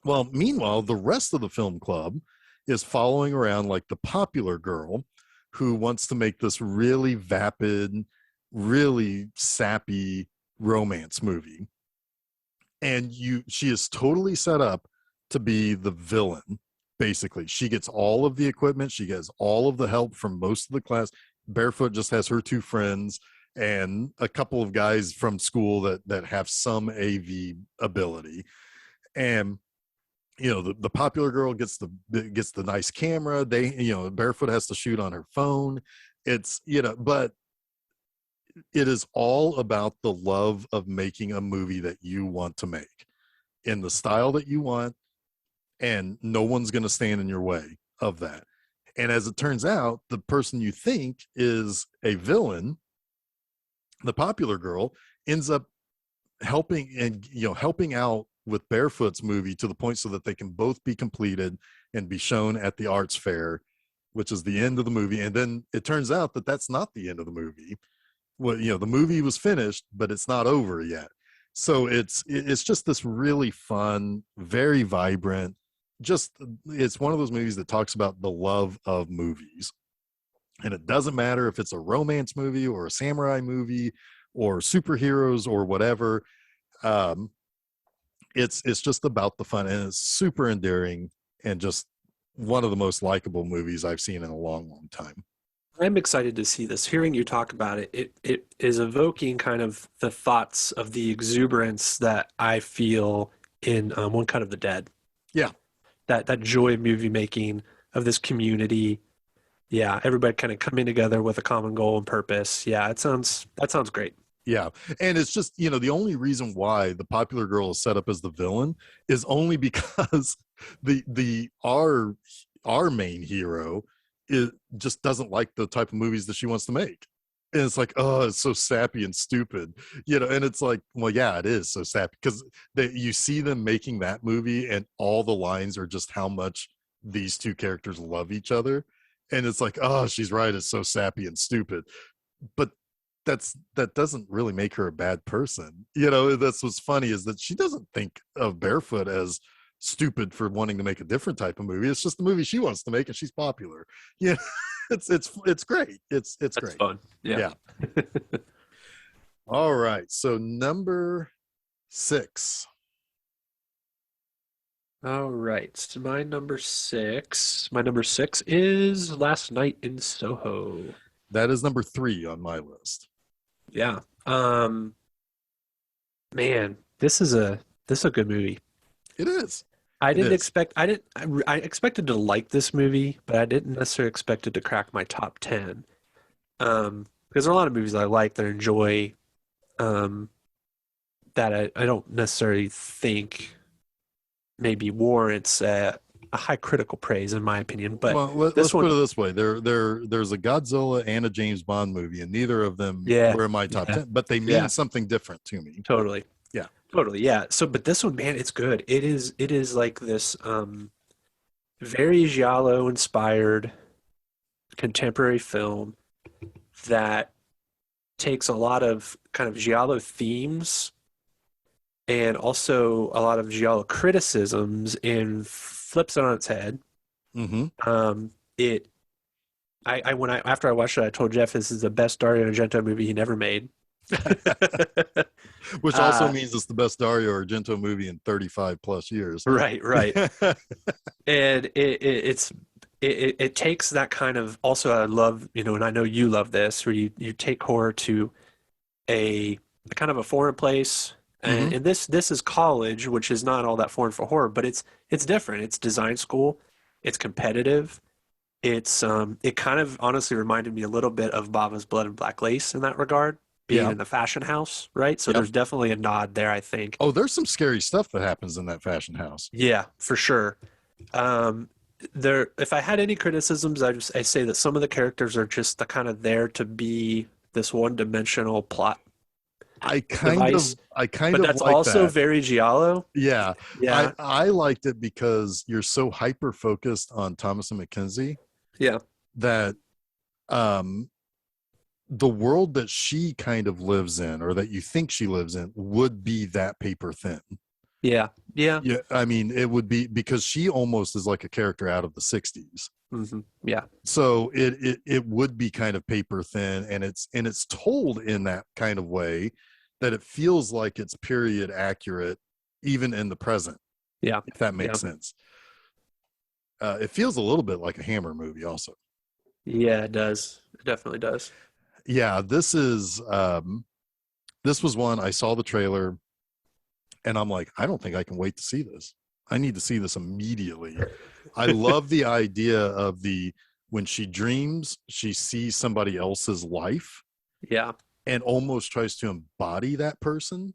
Well, meanwhile, the rest of the film club is following around like the popular girl who wants to make this really vapid, really sappy romance movie. And she is totally set up to be the villain, basically. She gets all of the equipment. She gets all of the help from most of the class. Barefoot just has her 2 friends and a couple of guys from school that have some AV ability. And the popular girl gets the nice camera. Barefoot has to shoot on her phone. It's, but it is all about the love of making a movie that you want to make in the style that you want, and no one's going to stand in your way of that. And as it turns out, the person you think is a villain, the popular girl, ends up helping out with Barefoot's movie to the point so that they can both be completed and be shown at the arts fair, which is the end of the movie. And then it turns out that that's not the end of the movie. Well, the movie was finished, but it's not over yet. So it's just this really fun, very vibrant, it's one of those movies that talks about the love of movies. And it doesn't matter if it's a romance movie or a samurai movie or superheroes or whatever. It's just about the fun, and it's super endearing and just one of the most likable movies I've seen in a long, long time. I'm excited to see this. Hearing you talk about it, it is evoking kind of the thoughts of the exuberance that I feel in One Cut of the Dead. Yeah. That joy of movie making, of this community. Yeah, everybody kind of coming together with a common goal and purpose. Yeah, that sounds great. Yeah. And it's just, the only reason why the popular girl is set up as the villain is only because our main hero just doesn't like the type of movies that she wants to make. And it's like, oh, it's so sappy and stupid, and it's like, well, yeah, it is so sappy because you see them making that movie and all the lines are just how much these two characters love each other. And it's like, oh, she's right, it's so sappy and stupid. But that doesn't really make her a bad person. That's what's funny, is that she doesn't think of Barefoot as stupid for wanting to make a different type of movie. It's just the movie she wants to make, and she's popular. Yeah. It's great. It's That's great. Fun. Yeah. All right. So number 6. All right. So my number six is Last Night in Soho. That is number 3 on my list. Yeah. Man, this is a good movie. It is. I expected to like this movie, but I didn't necessarily expect it to crack my top 10. Because there are a lot of movies I like that I enjoy, that I don't necessarily think maybe warrants a high critical praise, in my opinion. But let's put it this way: there's a Godzilla and a James Bond movie, and neither of them were in my top 10, but they mean something different to me. Totally. Yeah. Totally. Yeah. So, but this one, man, it's good. It is like this very giallo inspired contemporary film that takes a lot of kind of giallo themes and also a lot of giallo criticisms and flips it on its head. Mm-hmm. After I watched it, I told Geoff this is the best Dario Argento movie he never made. Which also means it's the best Dario Argento movie in 35 plus years. Right. And it takes that kind of, also I love, and I know you love this, where you take horror to a kind of a foreign place. And, and this is college, which is not all that foreign for horror, but it's different. It's design school. It's competitive. It kind of honestly reminded me a little bit of Bava's Blood and Black Lace in that regard, being in the fashion house, right? So there's definitely a nod there, I think. Oh, there's some scary stuff that happens in that fashion house. Yeah, for sure. If I had any criticisms, I say that some of the characters are just the kind of there to be this one-dimensional plot. I kind of but that's like also that. Very giallo. Yeah. Yeah. I liked it because you're so hyper focused on Thomasin McKenzie. Yeah. That the world that she kind of lives in, or that you think she lives in, would be that paper thin. Yeah. I mean, it would be, because she almost is like a character out of the 60s. Mm-hmm. Yeah. So it would be kind of paper thin, and it's told in that kind of way that it feels like it's period accurate, even in the present. Yeah. If that makes sense. It feels a little bit like a Hammer movie also. Yeah, it does. It definitely does. Yeah, this was one, I saw the trailer and I'm like, I don't think I can wait to see this. I need to see this immediately. I love the idea of when she dreams, she sees somebody else's life. Yeah. And almost tries to embody that person.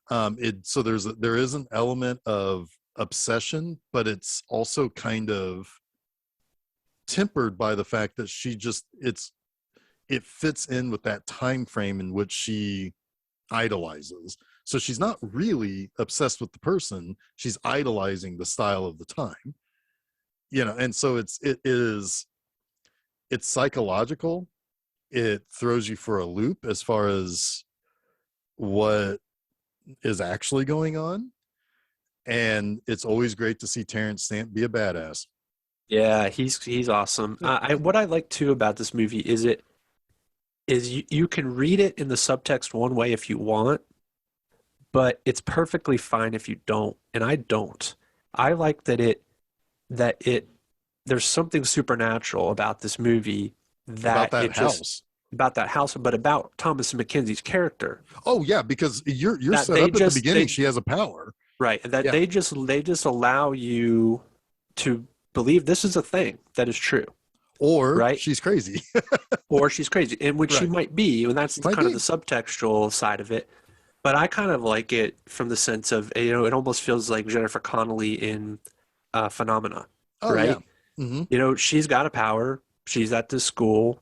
So there is an element of obsession, but it's also kind of tempered by the fact that it fits in with that time frame in which she idolizes. So she's not really obsessed with the person, she's idolizing the style of the time, and so it's psychological. It throws you for a loop as far as what is actually going on, and it's always great to see Terrence Stamp be a badass. Yeah, he's awesome. What I like too about this movie is you can read it in the subtext one way if you want, but it's perfectly fine if you don't, and I don't. I like that there's something supernatural about this movie, About that that it just house. about that house, but about Thomas and Mackenzie's character. Oh yeah, because you're That set they up at the just beginning. they She has a power. Right, and that Yeah. they just allow you to believe this is a thing that is true, Or right? she's crazy. Or she's crazy, and which she Right. might be, and that's She might kind of be. the subtextual side of it. But I kind of like it from the sense of, it almost feels like Jennifer Connelly in Phenomena, Oh yeah. right? Mm-hmm. She's got a power. She's at this school,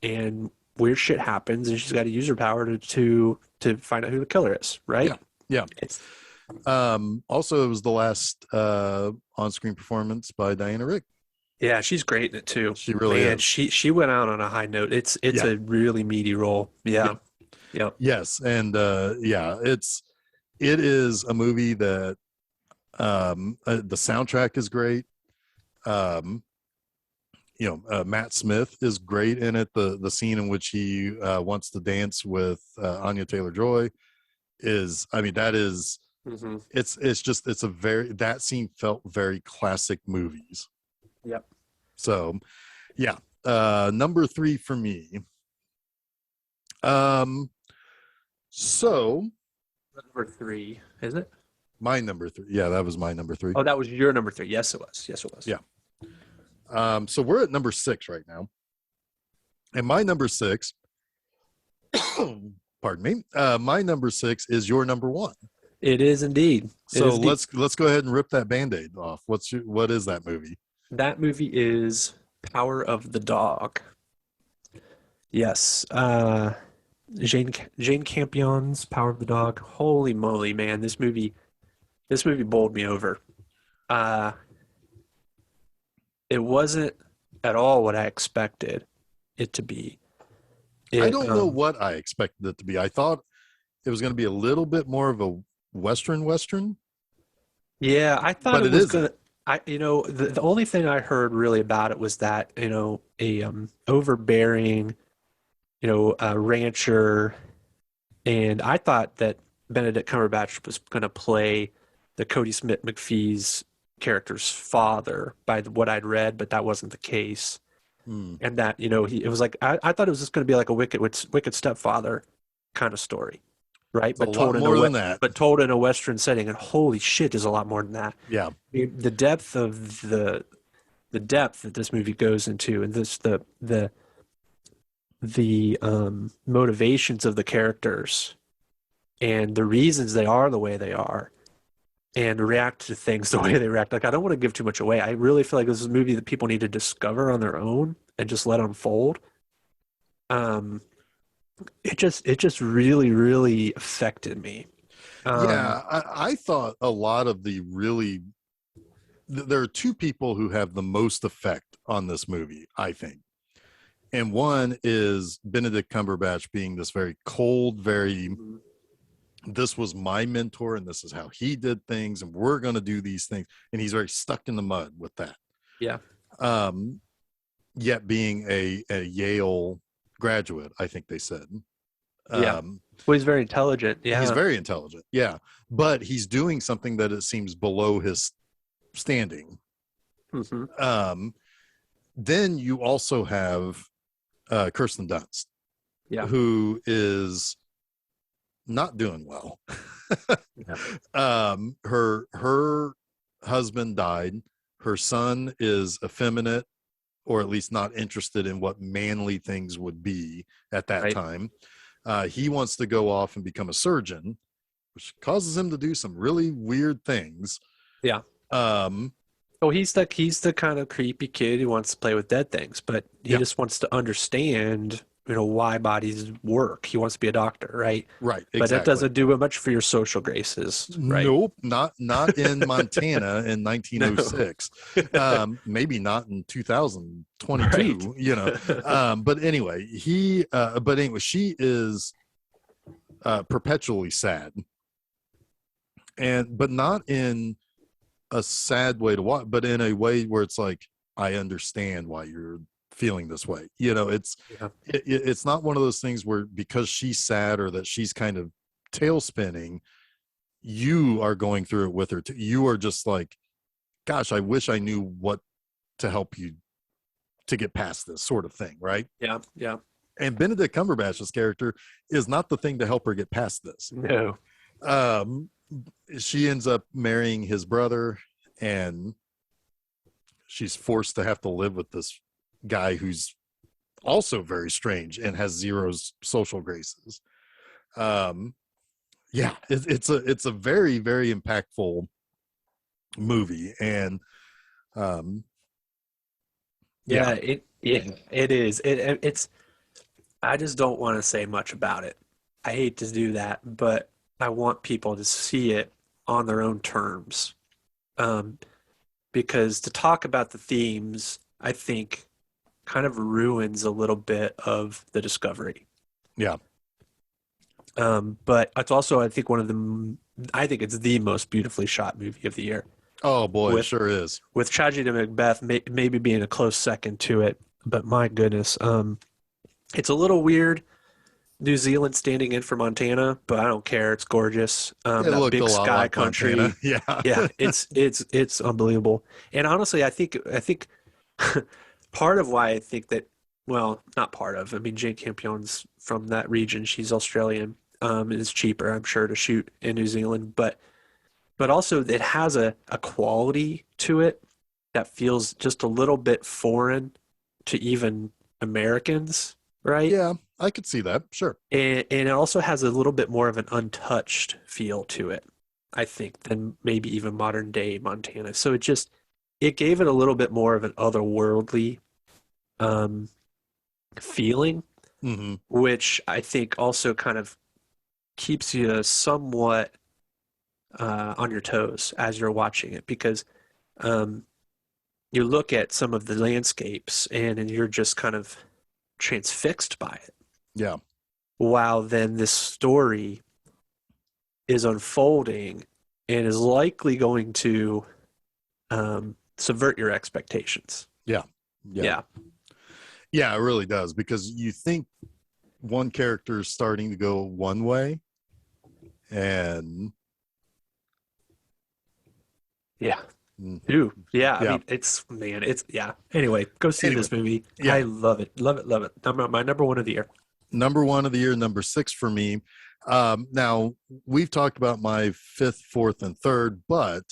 and weird shit happens, and she's got to use her power to find out who the killer is, right? Yeah. Yeah. It's Also, it was the last on-screen performance by Diana Rigg. Yeah, she's great in it too. She really Man, is. she went out on a high note. It's Yeah. a really meaty role. Yeah. Yeah. Yes, and it is a movie that the soundtrack is great. Matt Smith is great in it. The scene in which he wants to dance with Anya Taylor-Joy is, I mean, that is, Mm-hmm. that scene felt very classic movies. Yep. So yeah, number 3 for me. So Number 3, is it? my number 3. Yeah, that was my number 3. Oh, that was your number 3. Yes, it was. Yes, it was. Yeah. So we're at number 6 right now. And my number 6, pardon me, my number 6 is your number 1. It is indeed. So let's go ahead and rip that Band-Aid off. What is that movie? That movie is Power of the Dog. Yes. Jane Campion's Power of the Dog. Holy moly, man. This movie bowled me over. It wasn't at all what I expected it to be. I don't know what I expected it to be. I thought it was going to be a little bit more of a Western. Yeah, I thought But it it was isn't. gonna. The only thing I heard really about it was that, a overbearing, rancher, and I thought that Benedict Cumberbatch was gonna play the Cody Smith McPhee's character's father by what I'd read, but that wasn't the case. And that, it was like, I thought it was just gonna be like a wicked stepfather kind of story, right? It's a lot more than that. But told in a Western setting, and holy shit, there's a lot more than that. Yeah. I mean, the depth that this movie goes into, and the motivations of the characters, and the reasons they are the way they are, and react to things the way they react. Like, I don't want to give too much away. I really feel like this is a movie that people need to discover on their own and just let unfold. It just really, really affected me. I thought a lot of there are two people who have the most effect on this movie, I think. And one is Benedict Cumberbatch being this very cold, this was my mentor and this is how he did things and we're going to do these things. And he's very stuck in the mud with that. Yeah. Yet being a Yale graduate, I think they said. Yeah. Well, he's very intelligent. Yeah. He's very intelligent. Yeah. But he's doing something that it seems below his standing. Mm-hmm. Then you also have Kirsten Dunst, who is not doing well. Her husband died. Her son is effeminate, or at least not interested in what manly things would be at that time. He wants to go off and become a surgeon, which causes him to do some really weird things. Yeah. Oh, he's the kind of creepy kid who wants to play with dead things, but he Yeah, just wants to understand, why bodies work. He wants to be a doctor, right? right, But that exactly. doesn't do much for your social graces, right? Nope, not in Montana in No. 1906. Maybe not in Right. 2022, but anyway, she is perpetually sad, and but not in a sad way to watch, but in a way where it's like, I understand why you're feeling this way. Yeah. It's not one of those things where because she's sad or that she's kind of tail spinning, you are going through it with her too. You are just like, gosh, I wish I knew what to help you to get past this sort of thing, right? Yeah. Yeah. And Benedict Cumberbatch's character is not the thing to help her get past this. No. um she ends up marrying his brother, and she's forced to have to live with this guy who's also very strange and has zero social graces. um yeah, it's a very, very impactful movie. And um yeah, It is. It's I just don't want to say much about it. I hate to do that, but I want people to see it on their own terms. Um, because to talk about the themes, I think kind of ruins a little bit of the discovery. yeah. But it's also, I think, I think it's the most beautifully shot movie of the year, Oh boy, it with sure is. Tragedy of Macbeth maybe being a close second to it. But my goodness, it's a little weird, New Zealand standing in for Montana, but I don't care. It's gorgeous. It That looked a big lot sky like Montana. country, Yeah. yeah, it's unbelievable. And honestly, I think part of why I think that, well, not part of. I mean, Jane Campion's from that region. She's Australian. It's cheaper, I'm sure, to shoot in New Zealand, but also it has a quality to it that feels just a little bit foreign to even Americans, right? Yeah, I could see that. Sure. And it also has a little bit more of an untouched feel to it, I think, than maybe even modern day Montana. So it gave it a little bit more of an otherworldly um, feeling, Hmm. which I think also kind of keeps you somewhat on your toes as you're watching it, because um, you look at some of the landscapes and you're just kind of transfixed by it. Yeah. While then this story is unfolding and is likely going to subvert your expectations. Yeah. Yeah. Yeah. Yeah, it really does, because you think one character is starting to go one way, and Yeah. mm, Ooh, yeah. I yeah. mean, it's, yeah. Anyway, go see Anyway, this movie. yeah. I love it. Love it. Love it. My number one of the year. Number one of the year, number six for me. Now we've talked about my fifth, fourth, and third, but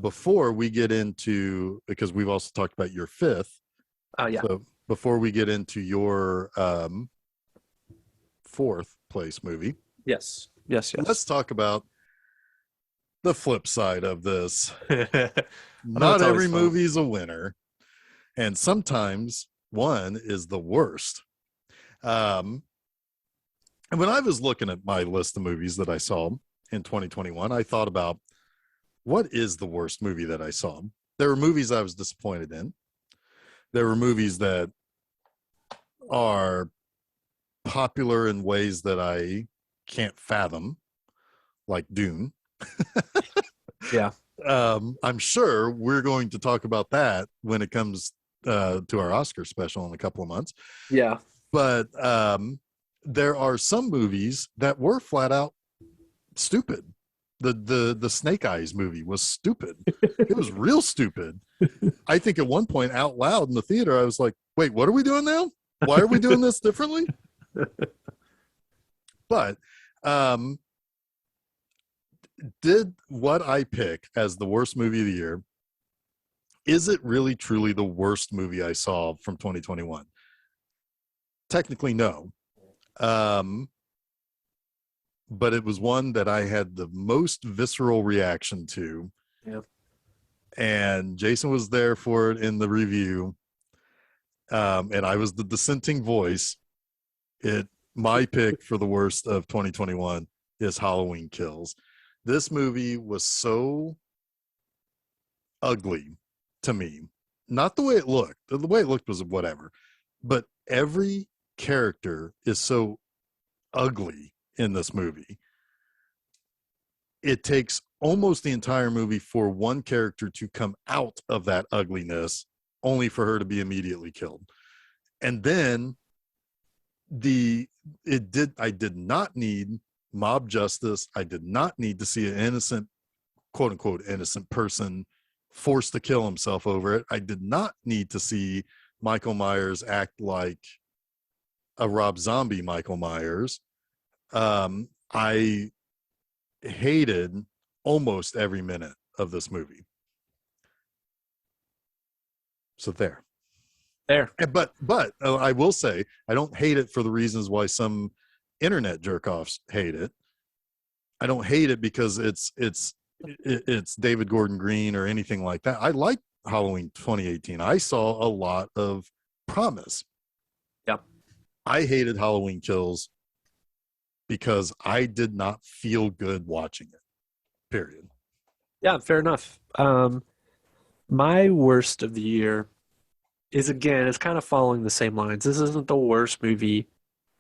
before we get into, because we've also talked about your fifth, Yeah. so before we get into your fourth place movie, Yes. Yes. let's Yes. talk about the flip side of this. Oh, Not it's always every fun. movie is a winner, and sometimes one is the worst. Um, and when I was looking at my list of movies that I saw in 2021, I thought about, what is the worst movie that I saw? There were movies I was disappointed in. There were movies that are popular in ways that I can't fathom, like Dune. Yeah. I'm sure we're going to talk about that when it comes to our Oscar special in a couple of months. Yeah. But there are some movies that were flat out stupid. The Snake Eyes movie was stupid. It was real stupid. I think at one point out loud in the theater, I was like, wait, what are we doing now? Why are we doing this differently? But did what I pick as the worst movie of the year, is it really truly the worst movie I saw from 2021? Technically, no. Um, but it was one that I had the most visceral reaction to. Yeah. and Jason was there for it in the review, and I was the dissenting voice. My pick for the worst of 2021 is Halloween Kills. This movie was so ugly to me. Not the way it looked. The way it looked was whatever. But every character is so ugly in this movie. It takes almost the entire movie for one character to come out of that ugliness, only for her to be immediately killed. And then I did not need mob justice. I did not need to see an innocent, quote unquote, innocent person forced to kill himself over it. I did not need to see Michael Myers act like a Rob Zombie Michael Myers. I hated almost every minute of this movie. So there. But I will say I don't hate it for the reasons why some internet jerk-offs hate it. I don't hate it because it's David Gordon Green or anything like that. I like Halloween 2018. I saw a lot of promise. Yep. I hated Halloween Kills because I did not feel good watching it. Period. Yeah, fair enough. My worst of the year is, again, it's kind of following the same lines. This isn't the worst movie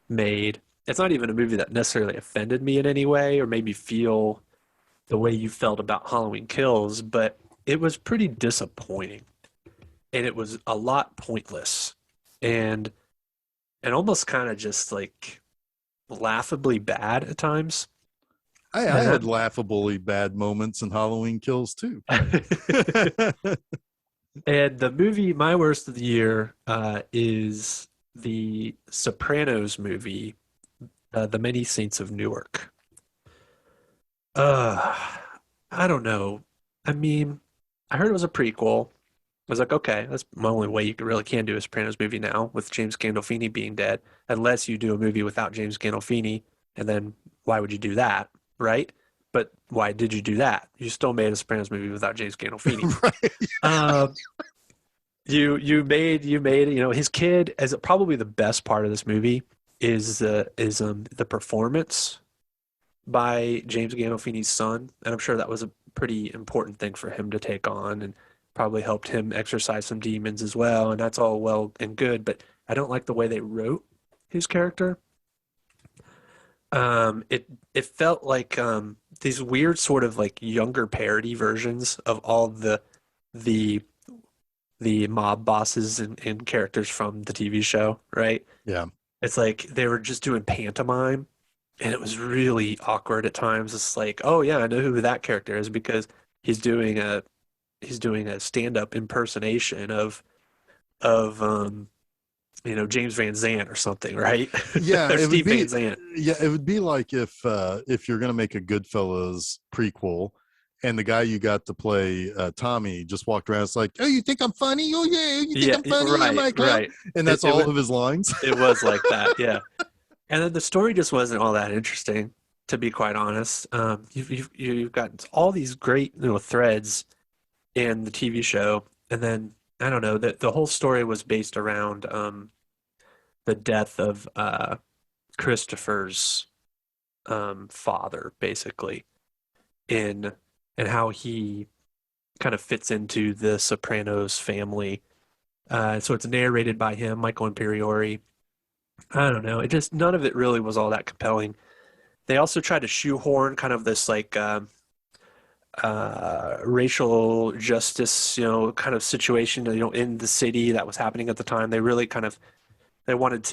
made. It's not even a movie that necessarily offended me in any way or made me feel the way you felt about Halloween Kills, but it was pretty disappointing. And it was a lot pointless and almost kind of just like laughably bad at times. I had laughably bad moments in Halloween Kills too. And the movie, my worst of the year, is the Sopranos movie, The Many Saints of Newark. Uh, I don't know. I mean, I heard it was a prequel. I was like, okay, that's the only way you really can do a Sopranos movie now with James Gandolfini being dead, unless you do a movie without James Gandolfini, and then why would you do that, right? But why did you do that? You still made a Sopranos movie without James Gandolfini. Right. You made his kid as probably the best part of this movie is the performance by James Gandolfini's son, and I'm sure that was a pretty important thing for him to take on, and probably helped him exercise some demons as well, and that's all well and good, but I don't like the way they wrote his character. It felt like these weird sort of like younger parody versions of all the mob bosses and characters from the TV show, right? Yeah. It's like they were just doing pantomime, and it was really awkward at times. It's like, oh yeah, I know who that character is because he's doing a stand-up impersonation of James Van Zandt or something, right? Yeah, Or Steve Van Zandt. Yeah, it would be like if you're gonna make a Goodfellas prequel, and the guy you got to play Tommy just walked around. It's like, oh, you think I'm funny? Oh yeah, you think I'm funny? Right, I'm like, right. And that's all of his lines. It was like that, yeah. And then the story just wasn't all that interesting, to be quite honest. You've got all these great threads in the TV show, and then I don't know, the whole story was based around the death of Christopher's father, basically, in and how he kind of fits into the Sopranos family. So it's narrated by him, Michael Imperiori. I don't know. It just none of it really was all that compelling. They also tried to shoehorn kind of this like racial justice, kind of situation, in the city that was happening at the time. They really kind of they wanted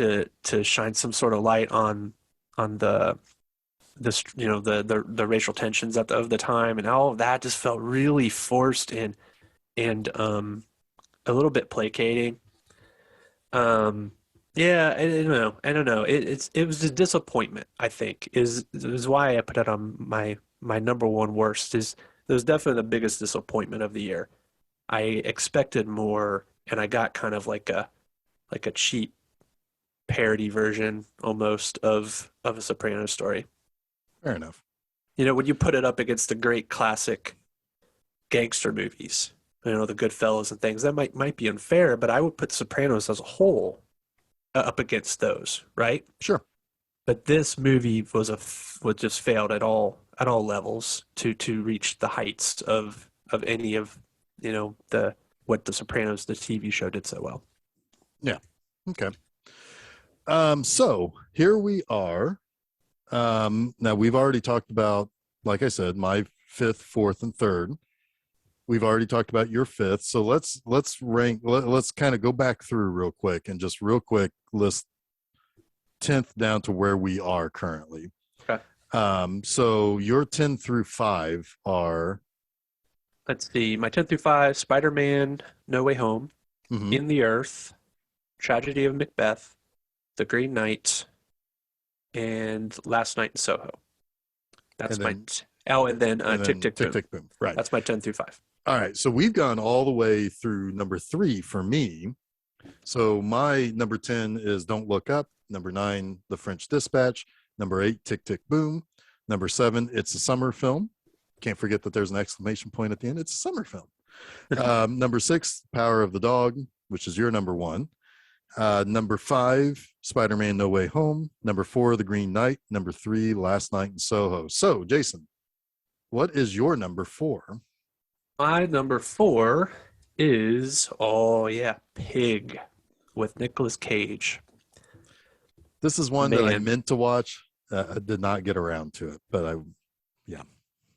to shine some sort of light on the the racial tensions of the time, and all of that just felt really forced and a little bit placating. Yeah, I don't know. It was a disappointment, I think, is why I put it on my number one worst. Is It was definitely the biggest disappointment of the year. I expected more, and I got kind of like a cheap parody version almost of a Sopranos story. Fair enough. When you put it up against the great classic gangster movies, the Goodfellas and things. That might be unfair, but I would put Sopranos as a whole up against those, right? Sure. But this movie was just failed at all levels to reach the heights of any of the what the Sopranos, the TV show, did so well. Yeah. Okay. So here we are. Now we've already talked about, like I said, my fifth, fourth, and third. We've already talked about your fifth. So let's rank. Let's kind of go back through real quick and just real quick list 10th down to where we are currently. Okay. So your 10 through 5 are. Let's see. My 10 through 5: Spider-Man, No Way Home, In the Earth, Tragedy of Macbeth, The Green Knight, and Last Night in Soho. That's and then Tick, Tick, Boom. Tick, Boom. Right. That's my 10 through 5. All right. So we've gone all the way through number 3 for me. So my number 10 is Don't Look Up. Number 9, The French Dispatch. Number 8, Tick, Tick, Boom. Number 7, It's a Summer Film. Can't forget that there's an exclamation point at the end. It's a summer film. Number 6, Power of the Dog, which is your number 1. Number 5, Spider-Man No Way Home. Number 4, The Green Knight. Number 3, Last Night in Soho. So, Jason, what is your number 4? My number 4 is, Pig with Nicolas Cage. This is one that I meant to watch. I did not get around to it, but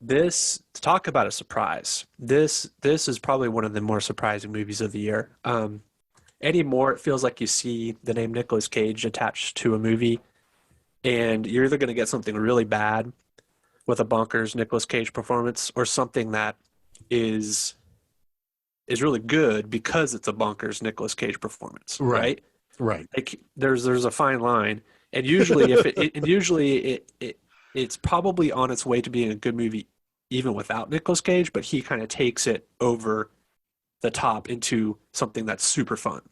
This, talk about a surprise. This is probably one of the more surprising movies of the year. Anymore, it feels like you see the name Nicolas Cage attached to a movie, and you're either going to get something really bad with a bonkers Nicolas Cage performance, or something that is really good because it's a bonkers Nicolas Cage performance, right? Right. Like there's a fine line, and usually it's probably on its way to being a good movie even without Nicolas Cage, but he kind of takes it over the top into something that's super fun.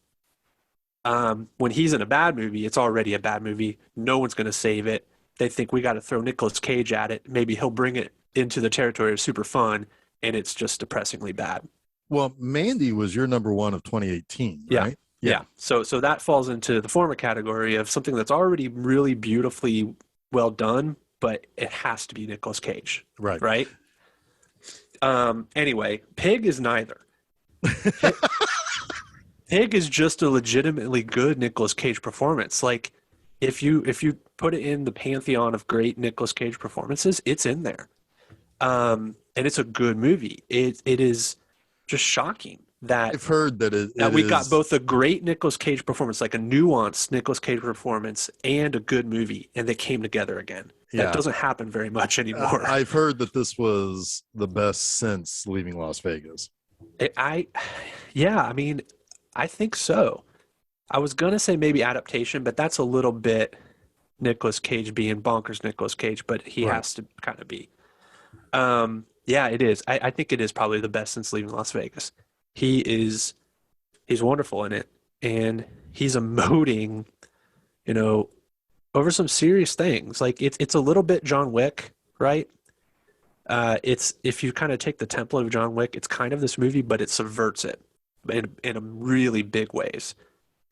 When he's in a bad movie, it's already a bad movie. No one's going to save it. They think we got to throw Nicolas Cage at it. Maybe he'll bring it into the territory of super fun, and it's just depressingly bad. Well, Mandy was your number 1 of 2018, right? Yeah. So that falls into the former category of something that's already really beautifully well done, but it has to be Nicolas Cage. Right? Anyway, Pig is neither. Pig is just a legitimately good Nicolas Cage performance. Like, if you put it in the pantheon of great Nicolas Cage performances, it's in there. And it's a good movie. It is just shocking that I've heard that we got both a great Nicolas Cage performance, like a nuanced Nicolas Cage performance, and a good movie, and they came together again. That doesn't happen very much anymore. I've heard that this was the best since Leaving Las Vegas. I think so. I was gonna say maybe adaptation, but that's a little bit Nicolas Cage being bonkers Nicolas Cage, but he has to kind of be. It is. I think it is probably the best since Leaving Las Vegas. He's wonderful in it, and he's emoting, over some serious things. Like it's a little bit John Wick, right? It's, if you kind of take the template of John Wick, it's kind of this movie, but it subverts it in a really big ways.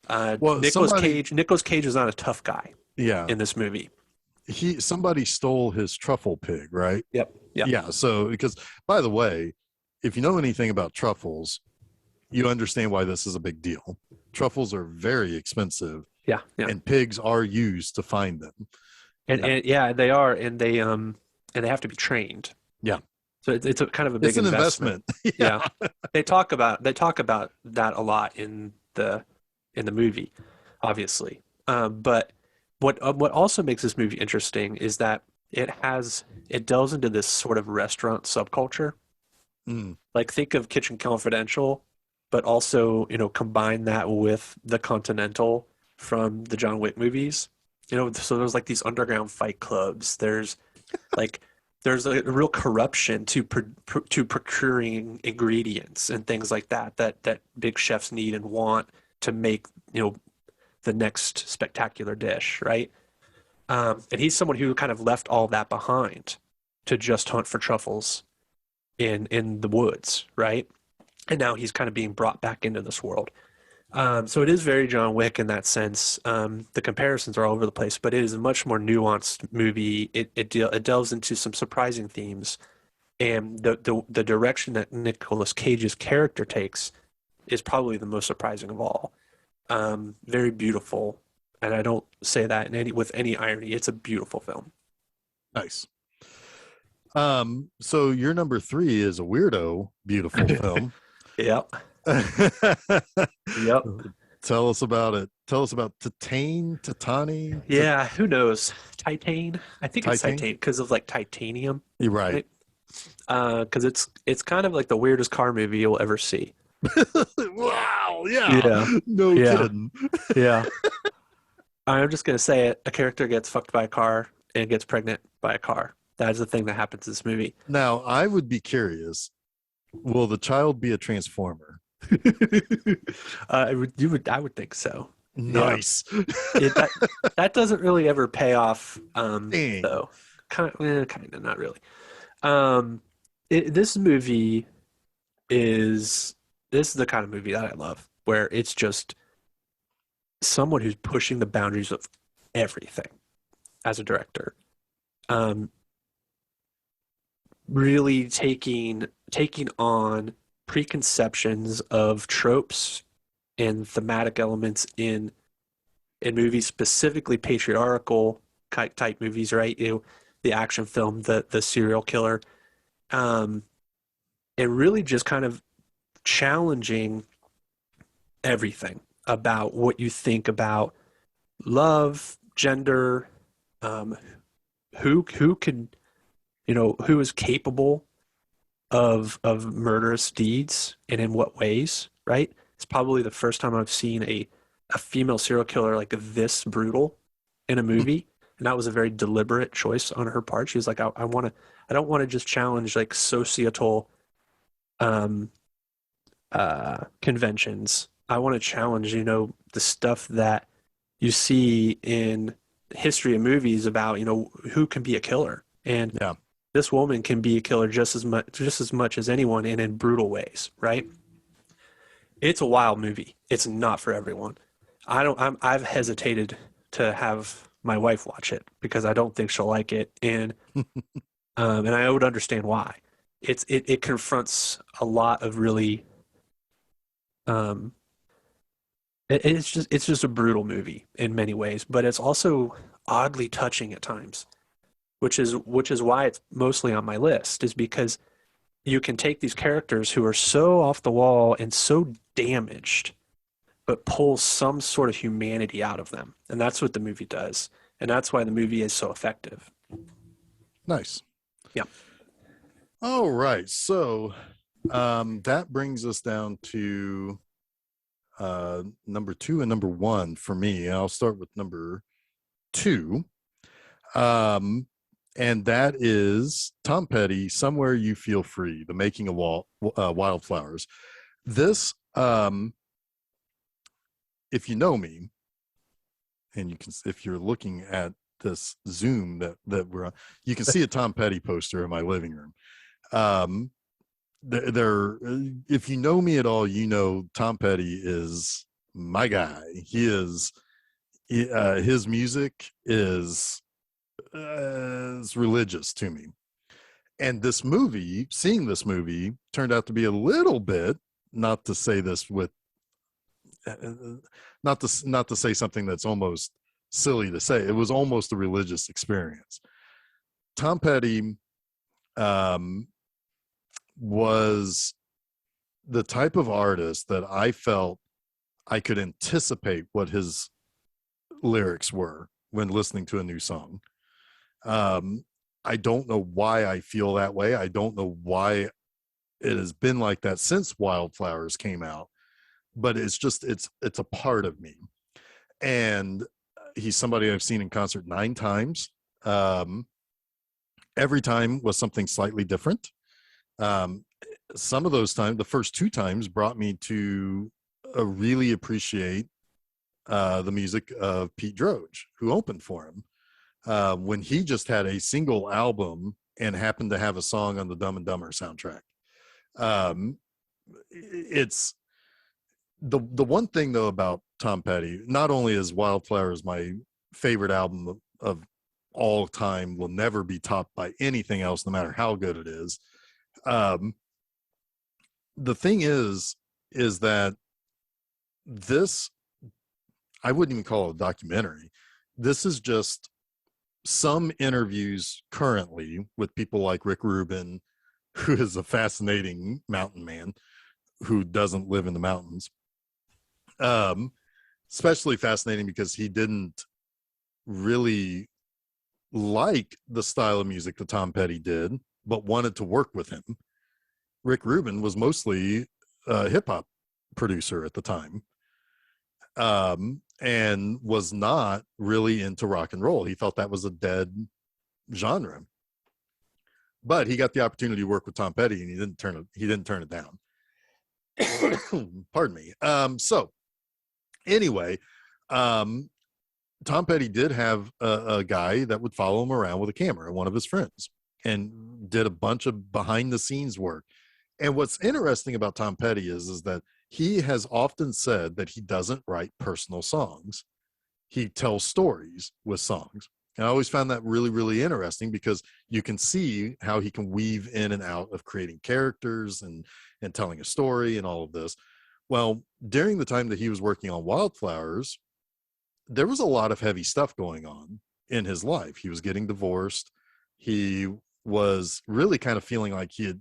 Nicolas Cage is not a tough guy. Yeah. In this movie, somebody stole his truffle pig, right? Yep. Yeah. So, because, by the way, if you know anything about truffles, you understand why this is a big deal. Truffles are very expensive. Yeah. And pigs are used to find them. And they are, and they have to be trained. Yeah. So it's a kind of a big investment. Yeah. They talk about that a lot in the movie, obviously. But what also makes this movie interesting is that it delves into this sort of restaurant subculture. Like, think of Kitchen Confidential, but also, combine that with the Continental from the John Wick movies. So there's like these underground fight clubs. There's a real corruption to procuring ingredients and things like that big chefs need and want to make, the next spectacular dish, right? And he's someone who kind of left all that behind to just hunt for truffles in the woods, right? and now he's kind of being brought back into this world. So it is very John Wick in that sense. The comparisons are all over the place, but it is a much more nuanced movie. It delves into some surprising themes, and the direction that Nicolas Cage's character takes is probably the most surprising of all. Very beautiful, and I don't say that with any irony. It's a beautiful film. Nice. So your number 3 is a weirdo, beautiful film. Yep. Yep. Tell us about it. Tell us about Titani. Yeah, who knows? Titane? I think it's Titane? Titane because of like titanium. You're right. Because it's kind of like the weirdest car movie you'll ever see. Wow. Yeah. Yeah. No Yeah. kidding. Yeah. I'm just gonna say it. A character gets fucked by a car and gets pregnant by a car. That is the thing that happens in this movie. Now, I would be curious. Will the child be a transformer? I would think so. Nice. That doesn't really ever pay off. Dang. Though, kind of, not really. This movie is the kind of movie that I love, where it's just someone who's pushing the boundaries of everything as a director. Really taking on preconceptions of tropes and thematic elements in movies, specifically patriarchal type movies, right? The action film, the serial killer, and really just kind of challenging everything about what you think about love, gender, who can, who is capable of murderous deeds and in what ways, right? It's probably the first time I've seen a female serial killer like this brutal in a movie, and that was a very deliberate choice on her part. She was like, I don't want to just challenge like societal conventions. I want to challenge, the stuff that you see in the history of movies about, who can be a killer. And Yeah. this woman can be a killer just as much as anyone, and in brutal ways, right? It's a wild movie. It's not for everyone. I've hesitated to have my wife watch it because I don't think she'll like it, and I would understand why. It confronts a lot of really it's just a brutal movie in many ways, but it's also oddly touching at times, which is why it's mostly on my list, is because you can take these characters who are so off the wall and so damaged, but pull some sort of humanity out of them. And that's what the movie does. And that's why the movie is so effective. Nice. Yeah. All right. So that brings us down to number 2 and number 1 for me. I'll start with number 2. And that is Tom Petty, Somewhere You Feel Free, The Making of Wildflowers. This, if you know me, and you can, if you're looking at this Zoom that we're on, you can see a Tom Petty poster in my living room. If you know me at all, Tom Petty is my guy. His music is religious to me, and seeing this movie turned out to be a little bit, not to say this with not to say something that's almost silly to say, it was almost a religious experience. Tom Petty was the type of artist that I felt I could anticipate what his lyrics were when listening to a new song. I don't know why I feel that way. I don't know why it has been like that since Wildflowers came out, but it's a part of me. And he's somebody I've seen in concert 9 times. Every time was something slightly different. Some of those times, the first 2 times, brought me to really appreciate the music of Pete Droge, who opened for him. When he just had a single album and happened to have a song on the Dumb and Dumber soundtrack. it's the one thing though about Tom Petty, not only is Wildflowers my favorite album of all time, will never be topped by anything else, no matter how good it is. The thing is that this, I wouldn't even call it a documentary. This is just some interviews currently with people like Rick Rubin, who is a fascinating mountain man who doesn't live in the mountains. Especially fascinating because he didn't really like the style of music that Tom Petty did, but wanted to work with him. Rick Rubin was mostly a hip hop producer at the time, and was not really into rock and roll. He felt that was a dead genre. But he got the opportunity to work with Tom Petty, and he didn't turn it down. Pardon me. So anyway, Tom Petty did have a guy that would follow him around with a camera, one of his friends, and did a bunch of behind the scenes work. And what's interesting about Tom Petty is that he has often said that he doesn't write personal songs. He tells stories with songs. And I always found that really, really interesting because you can see how he can weave in and out of creating characters and telling a story and all of this. Well, during the time that he was working on Wildflowers, there was a lot of heavy stuff going on in his life. He was getting divorced. He was really kind of feeling like he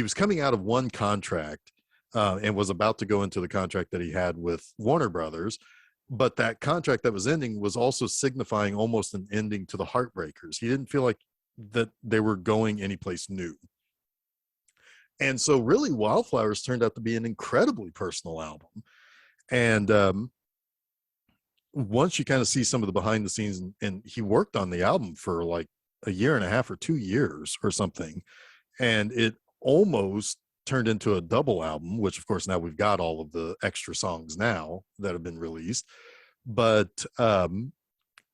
was coming out of one contract and was about to go into the contract that he had with Warner Brothers. But that contract that was ending was also signifying almost an ending to the Heartbreakers. He didn't feel like that they were going anyplace new. And so really Wildflowers turned out to be an incredibly personal album. And once you kind of see some of the behind the scenes, and he worked on the album for like a year and a half or 2 years or something. And it almost turned into a double album, which of course now we've got all of the extra songs now that have been released. But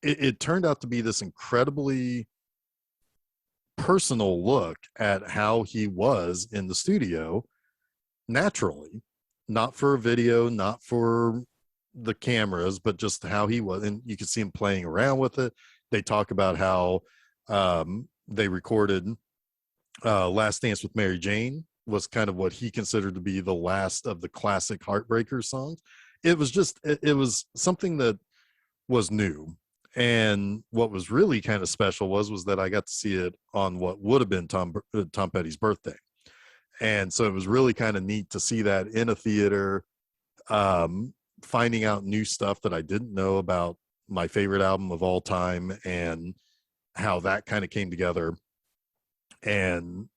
it turned out to be this incredibly personal look at how he was in the studio naturally, not for a video, not for the cameras, but just how he was. And you can see him playing around with it. They talk about how they recorded Last Dance with Mary Jane was kind of what he considered to be the last of the classic Heartbreakers songs. It was something that was new. And what was really kind of special was that I got to see it on what would have been Tom Petty's birthday. And so it was really kind of neat to see that in a theater, finding out new stuff that I didn't know about my favorite album of all time and how that kind of came together. And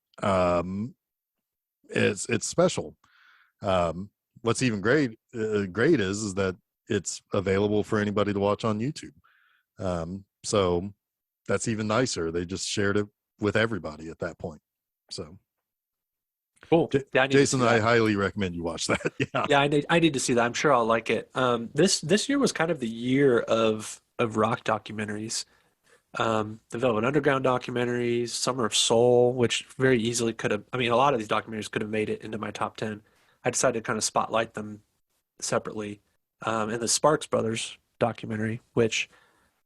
it's special. What's even great is that it's available for anybody to watch on YouTube. So that's even nicer. They just shared it with everybody at that point. So cool. Jason, I highly recommend you watch that. Yeah, I need to see that. I'm sure I'll like it. This year was kind of the year of rock documentaries. The Velvet Underground documentaries, Summer of Soul, which very easily could have, I mean, a lot of these documentaries could have made it into my top 10. I decided to kind of spotlight them separately. And the Sparks Brothers documentary, which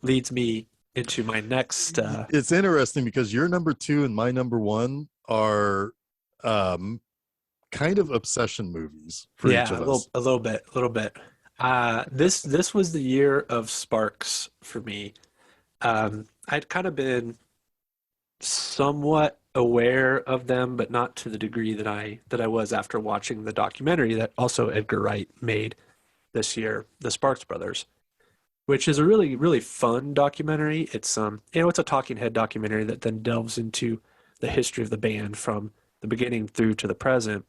leads me into my next. It's interesting because your number 2 and my number 1 are kind of obsession movies for each of us. A little bit. This was the year of Sparks for me. I'd kind of been somewhat aware of them, but not to the degree that I was after watching the documentary that also Edgar Wright made this year, The Sparks Brothers, which is a really, really fun documentary. It's it's a talking head documentary that then delves into the history of the band from the beginning through to the present.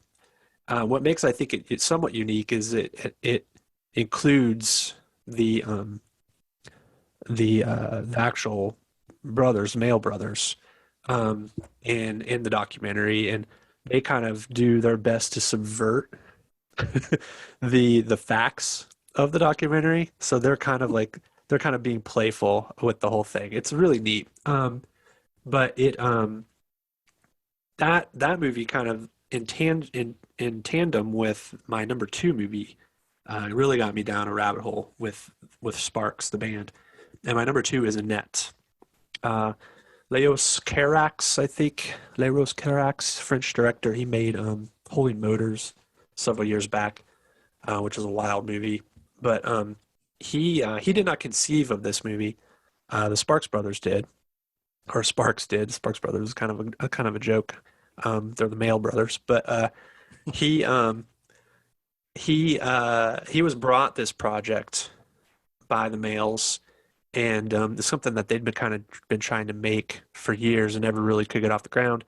What makes I think it's somewhat unique is it includes the actual brothers, male brothers, in the documentary, and they kind of do their best to subvert the facts of the documentary. So they're kind of being playful with the whole thing. It's really neat. But it that movie kind of in tandem with my number 2 movie. It really got me down a rabbit hole with Sparks, the band. And my number 2 is Annette. Uh, Leos Carax, I think. Leos Carax, French director. He made Holy Motors several years back, which is a wild movie. But he did not conceive of this movie. The Sparks brothers did, or Sparks did. Sparks brothers is kind of a joke. They're the Mail brothers, but he he was brought this project by the Mails, and it's something that they'd been trying to make for years and never really could get off the ground.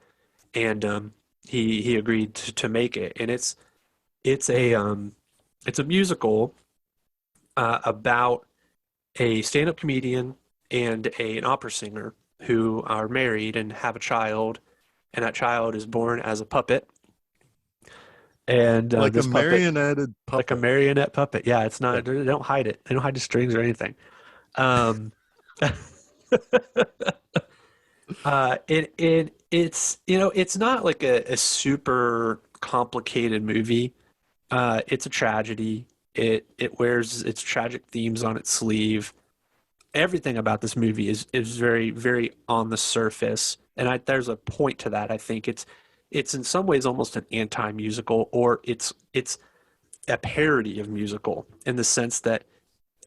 And he agreed to make it, and it's a musical about a stand-up comedian and an opera singer who are married and have a child, and that child is born as a puppet. And like this a puppet, marionette puppet. like a marionette puppet. Yeah, it's not. They don't hide it. They don't hide the strings or anything. Um, it's it's not like a super complicated movie. It's a tragedy. It wears its tragic themes on its sleeve. Everything about this movie is very, very on the surface, and there's a point to that. I think it's in some ways almost an anti-musical, or it's a parody of musical in the sense that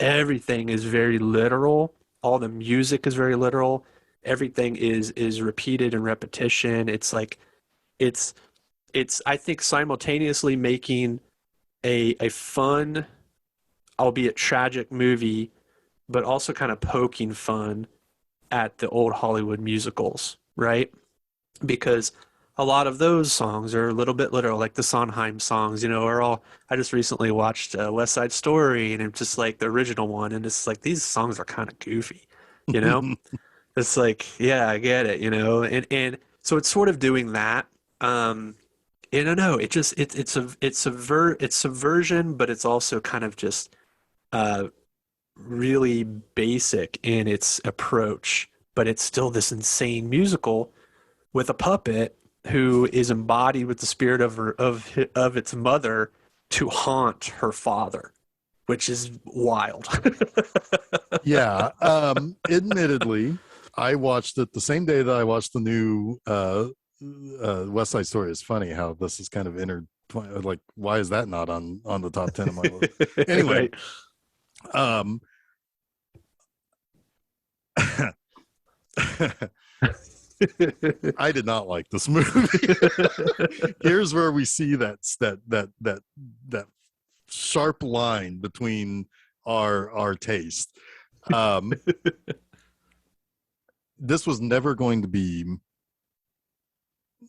everything is very literal. All the music is very literal. Everything is repeated in repetition. It's like it's I think simultaneously making a fun, albeit tragic movie, but also kind of poking fun at the old Hollywood musicals, right? Because a lot of those songs are a little bit literal, like the Sondheim songs, are all. I just recently watched West Side Story, and it's just like the original one, and it's like these songs are kind of goofy, you know? It's like, yeah, I get it, and so it's sort of doing that. I don't know. It's subversion, but it's also kind of just uh, really basic in its approach. But it's still this insane musical with a puppet who is embodied with the spirit of its mother to haunt her father, which is wild. Yeah. Admittedly, I watched it the same day that I watched the new West Side Story. It's funny how this is kind of intertwined. Like, why is that not on the top 10 of my list? Anyway, I did not like this movie. Here's where we see that sharp line between our taste. This was never going to be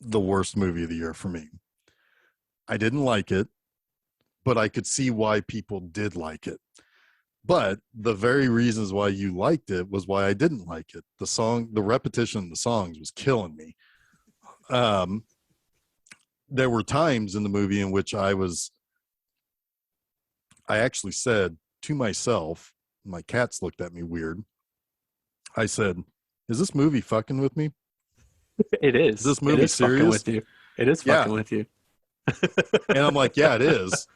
the worst movie of the year for me. I didn't like it, but I could see why people did like it. But the very reasons why you liked it was why I didn't like it. The repetition of the songs was killing me. There were times in the movie in which I actually said to myself, my cats looked at me weird. I said, is this movie fucking with me? It is. Is this movie serious? Fucking with you. It is fucking with you. And I'm like, yeah, it is.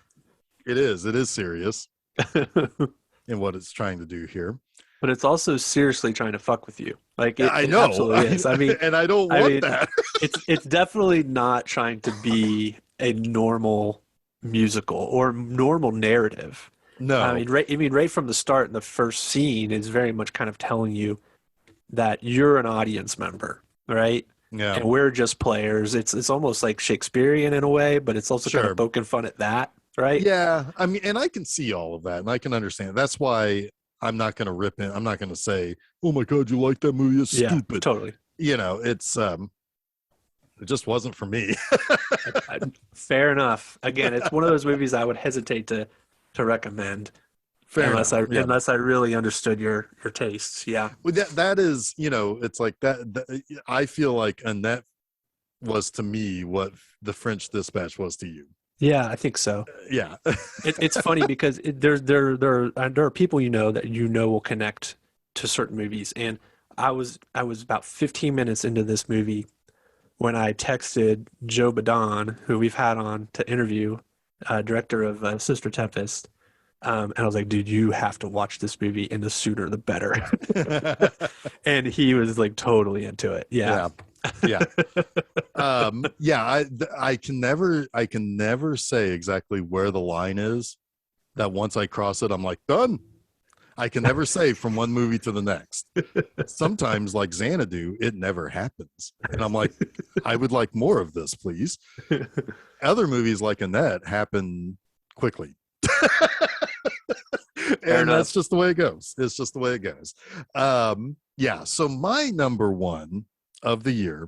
It is serious in what it's trying to do here. But it's also seriously trying to fuck with you. Like I know. It absolutely is. I mean, and I don't want that. it's definitely not trying to be a normal musical or normal narrative. No. I mean, right from the start in the first scene is very much kind of telling you that you're an audience member, right? Yeah. And we're just players. It's almost like Shakespearean in a way, but it's also kind of poking fun at that, right? Yeah. I mean, and I can see all of that, and I can understand. That's why I'm not going to rip in. I'm not going to say, "Oh my God, you like that movie? It's stupid." Totally. It's it just wasn't for me. Fair enough. Again, it's one of those movies I would hesitate to recommend. Unless I really understood your tastes. Yeah. Well, that is, it's like that. I feel like Annette was to me what The French Dispatch was to you. Yeah, I think so. Yeah. It's funny because there are people that will connect to certain movies, and I was about 15 minutes into this movie when I texted Joe Badon, who we've had on to interview, director of Sister Tempest, and I was like, dude, you have to watch this movie, and the sooner the better. And he was like totally into it. Yeah. Yeah. Yeah. I can never say exactly where the line is that once I cross it, I'm like, done. I can never say from one movie to the next. Sometimes, like Xanadu, it never happens. And I'm like, I would like more of this, please. Other movies like Annette happen quickly. And that's just the way it goes. It's just the way it goes. Yeah. So my number one of the year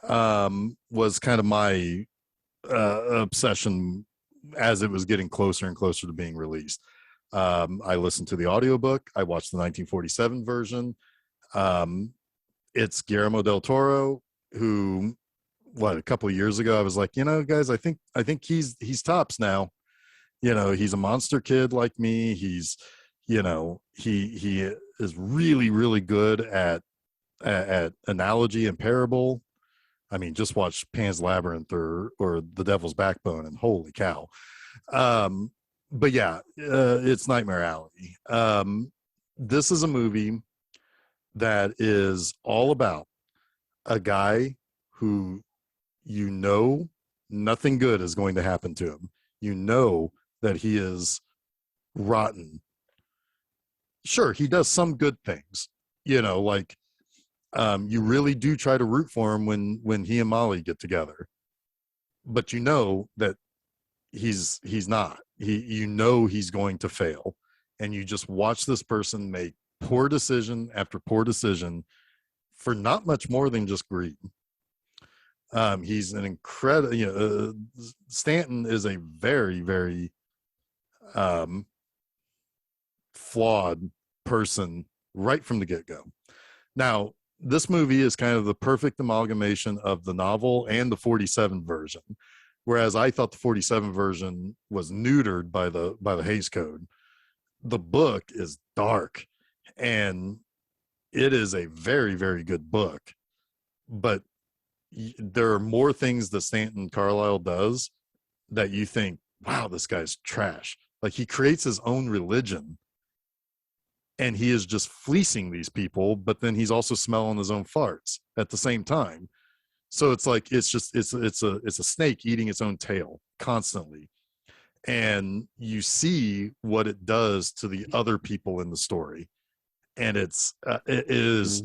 was kind of my obsession as it was getting closer and closer to being released. I listened to the audiobook. I watched the 1947 version. It's Guillermo Del Toro, who, a couple of years ago, I was like, guys, I think he's tops now. He's a monster kid like me. He's, he is really, really good at analogy and parable. I mean, just watch Pan's Labyrinth or The Devil's Backbone, and holy cow. But yeah, it's Nightmare Alley. This is a movie that is all about a guy who, nothing good is going to happen to him. That he is rotten. Sure, he does some good things, like you really do try to root for him when he and Molly get together, but that he's not. He's going to fail, and you just watch this person make poor decision after poor decision for not much more than just greed. He's an incredible, Stanton is a very, very flawed person right from the get-go. Now, this movie is kind of the perfect amalgamation of the novel and the 47 version, whereas I thought the 47 version was neutered by the Hays Code. The book is dark, and it is a very, very good book, but there are more things that Stanton Carlyle does that you think, wow, this guy's trash. Like, he creates his own religion, and he is just fleecing these people, but then he's also smelling his own farts at the same time. So it's like, it's a snake eating its own tail constantly. And you see what it does to the other people in the story. And it is,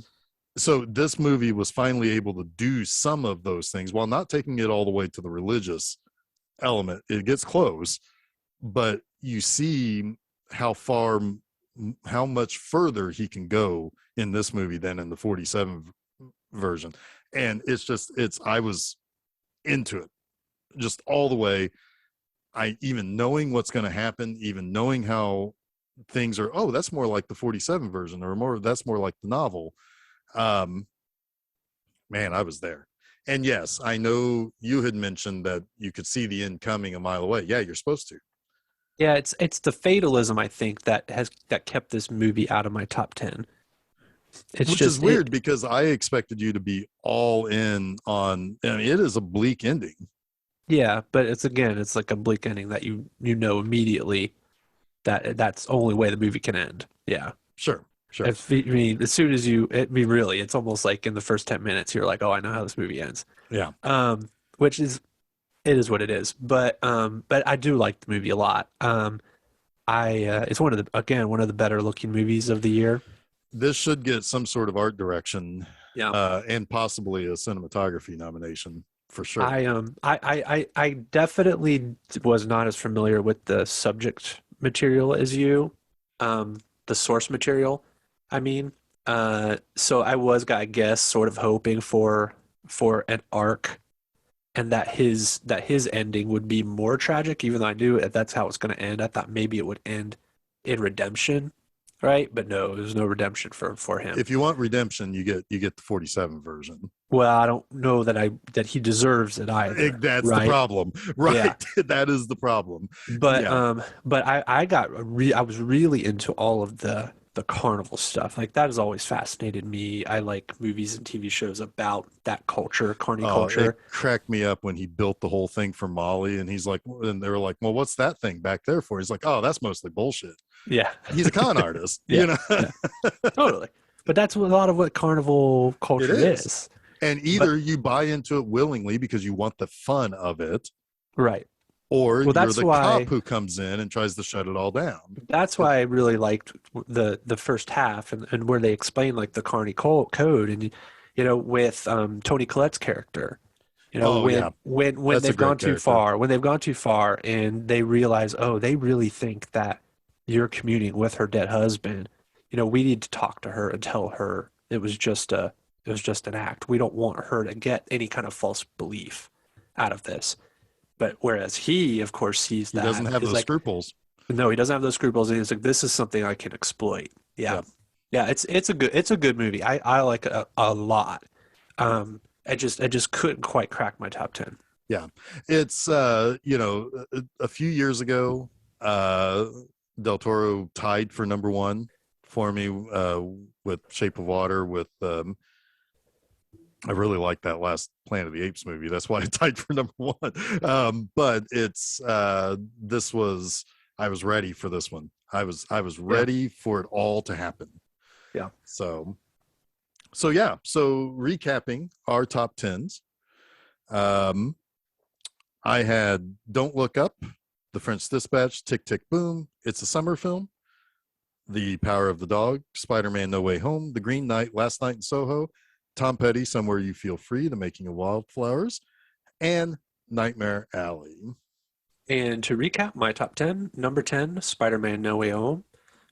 so this movie was finally able to do some of those things while not taking it all the way to the religious element. It gets close, but you see how much further he can go in this movie than in the 47 version. And I was into it just all the way. Even knowing what's going to happen, even knowing how things are, that's more like the 47 version, or that's more like the novel. Man, I was there. And yes, I know you had mentioned that you could see the end coming a mile away. Yeah, you're supposed to. Yeah, it's the fatalism, I think, that kept this movie out of my top 10. Which is weird, because I expected you to be all in on, it is a bleak ending. Yeah, but it's like a bleak ending that you know immediately that's the only way the movie can end. Yeah. Sure. As soon as really, it's almost like in the first 10 minutes, you're like, oh, I know how this movie ends. Yeah. Which is, it is what it is. But I do like the movie a lot. It's one of the better looking movies of the year. This should get some sort of art direction, yeah, and possibly a cinematography nomination for sure. I definitely was not as familiar with the subject material as you, the source material. So I was, I guess, sort of hoping for an arc, and that his ending would be more tragic, even though I knew that's how it's going to end. I thought maybe it would end in redemption, right? But no, there's no redemption for him. If you want redemption, you get the 47 version. Well, I don't know that he deserves it either. That's right? The problem, right? Yeah. That is the problem. But I was really into all of the the carnival stuff. Like that has always fascinated me. I like movies and TV shows about that culture, carny Oh, it culture. cracked me up when he built the whole thing for Molly, and he's like, and they were like, "Well, what's that thing back there for?" He's like, "Oh, that's mostly bullshit." Yeah. He's a con artist, Yeah. Yeah. Totally. But that's what, a lot of what carnival It culture is. is. And But either you buy into it willingly because you want the fun of it, right. or Well, you're the cop who comes in and tries to shut it all down. that's why I really liked the first half and where they explain like the carny code and with Tony Collette's character. Oh yeah, When that's a they've great gone too character. far, when they've gone too far and they realize, oh, they really think that you're communing with her dead husband. We need to talk to her and tell her it was just an act. We don't want her to get any kind of false belief out of this. But whereas he, of course, sees He doesn't that have is those like, scruples. no, he doesn't have those scruples. And he's like, this is something I can exploit. Yeah, Yeah, yeah, it's a good movie. I like it a lot. I just couldn't quite crack my top 10. yeah. It's a few years ago, Del Toro tied for number one for me with Shape of Water. With I really like that last Planet of the Apes movie. That's why it tied for number one. But it's this was I was ready for this one. I was Yeah, ready for it all to happen. yeah. So yeah. So recapping our top tens, um, I had Don't Look Up, The French Dispatch, Tick Tick Boom, It's a Summer Film, The Power of the Dog, Spider-Man No Way Home, The Green Knight, Last Night in Soho, Tom Petty, Somewhere You Feel Free, The Making of Wildflowers, and Nightmare Alley. And to recap my top 10, number 10, Spider-Man No Way Home.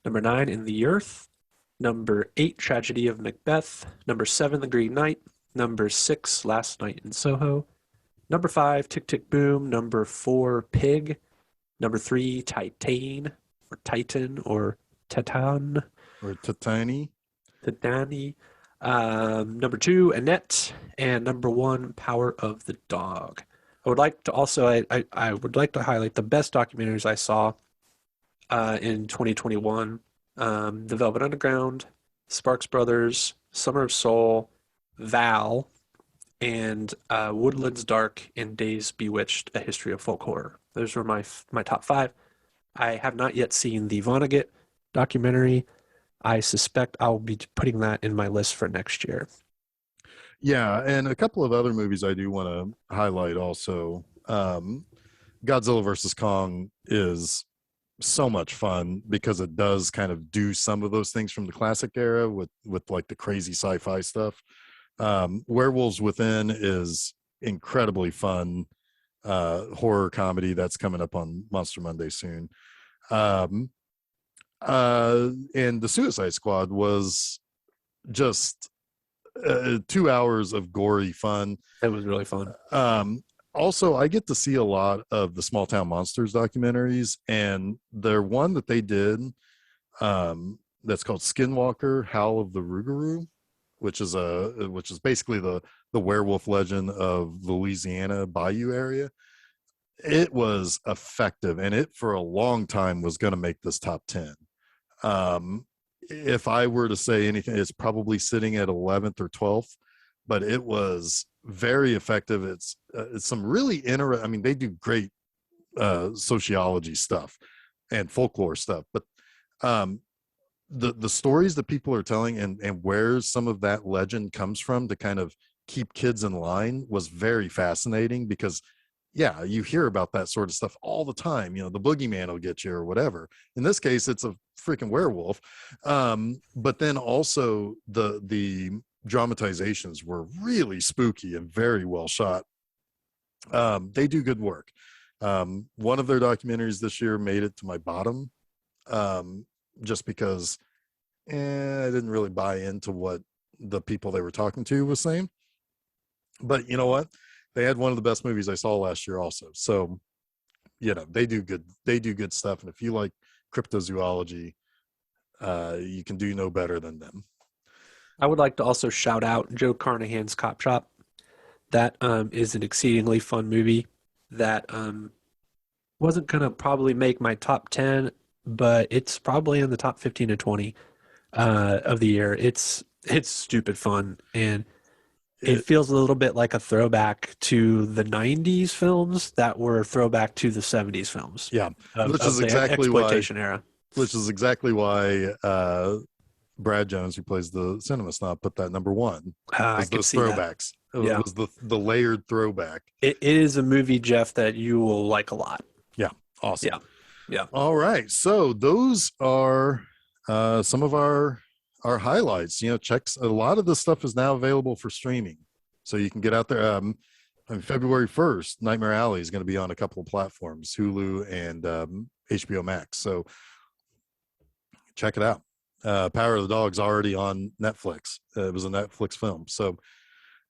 Number 9, In the Earth. Number 8, Tragedy of Macbeth. Number 7, The Green Knight. Number 6, Last Night in Soho. Number 5, Tick Tick Boom. Number 4, Pig. Number 3, Titan or Titan. Or Titani. Titani. Number 2, Annette. And number 1, Power of the Dog. I would like to also I would like to highlight the best documentaries I saw in 2021. The Velvet Underground, Sparks Brothers, Summer of Soul, Val, and Woodlands Dark and Days Bewitched: A History of Folk Horror. Those were my top 5. I have not yet seen the Vonnegut documentary. I suspect I'll be putting that in my list for next year. Yeah, and a couple of other movies I do want to highlight also. Godzilla versus Kong is so much fun because it does kind of do some of those things from the classic era with like the crazy sci-fi stuff. Werewolves Within is incredibly fun horror comedy that's coming up on Monster Monday soon. And the Suicide Squad was just 2 hours of gory fun. It was really fun. Also, I get to see a lot of the Small Town Monsters documentaries, and the one that they did that's called Skinwalker: Howl of the Rougarou, which is basically the werewolf legend of the Louisiana Bayou area. It was effective, and it for a long time was going to make this top 10. If I were to say anything, it's probably sitting at 11th or 12th, but it was very effective. It's some really interesting. I mean, they do great sociology stuff and folklore stuff, but the stories that people are telling and where some of that legend comes from to kind of keep kids in line was very fascinating because yeah, you hear about that sort of stuff all the time. The boogeyman will get you or whatever. In this case, it's a freaking werewolf. But then also the dramatizations were really spooky and very well shot. They do good work. One of their documentaries this year made it to my bottom, just because I didn't really buy into what the people they were talking to was saying. But you know what? They had one of the best movies I saw last year also. So, they do good stuff. And if you like cryptozoology, you can do no better than them. I would like to also shout out Joe Carnahan's Cop Shop. That is an exceedingly fun movie that wasn't going to probably make my top 10, but it's probably in the top 15 to 20. of the year. It's stupid fun, and it feels a little bit like a throwback to the 90s films that were throwback to the 70s films. Yeah, of which is the exactly exploitation era. Which is exactly why Brad Jones, who plays the cinema snob, put that number one. I Was can those see that. throwbacks? Yeah. It was the layered throwback. It is a movie, Geoff, that you will like a lot. Yeah, awesome. Yeah, yeah. All right, so those are some of our highlights. You know, checks. A lot of this stuff is now available for streaming, so you can get out there. On February 1st, Nightmare Alley is going to be on a couple of platforms, Hulu and HBO Max. So check it out. Power of the Dog's already on Netflix. It was a Netflix film, so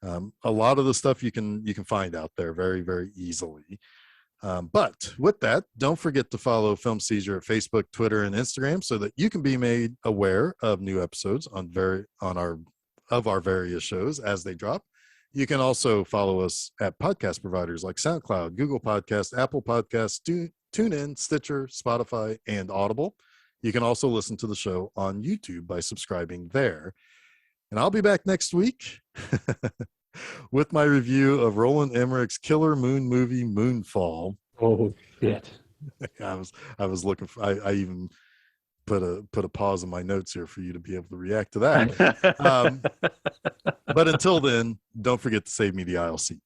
a lot of the stuff you can find out there very, very easily. But with that, don't forget to follow Film Seizure at Facebook, Twitter, and Instagram so that you can be made aware of new episodes on our various shows as they drop. You can also follow us at podcast providers like SoundCloud, Google Podcasts, Apple Podcasts, TuneIn, Stitcher, Spotify, and Audible. You can also listen to the show on YouTube by subscribing there. And I'll be back next week with my review of Roland Emmerich's killer moon movie, Moonfall. Oh, shit. I was looking for, I even put a pause in my notes here for you to be able to react to that. But until then, don't forget to save me the aisle seat.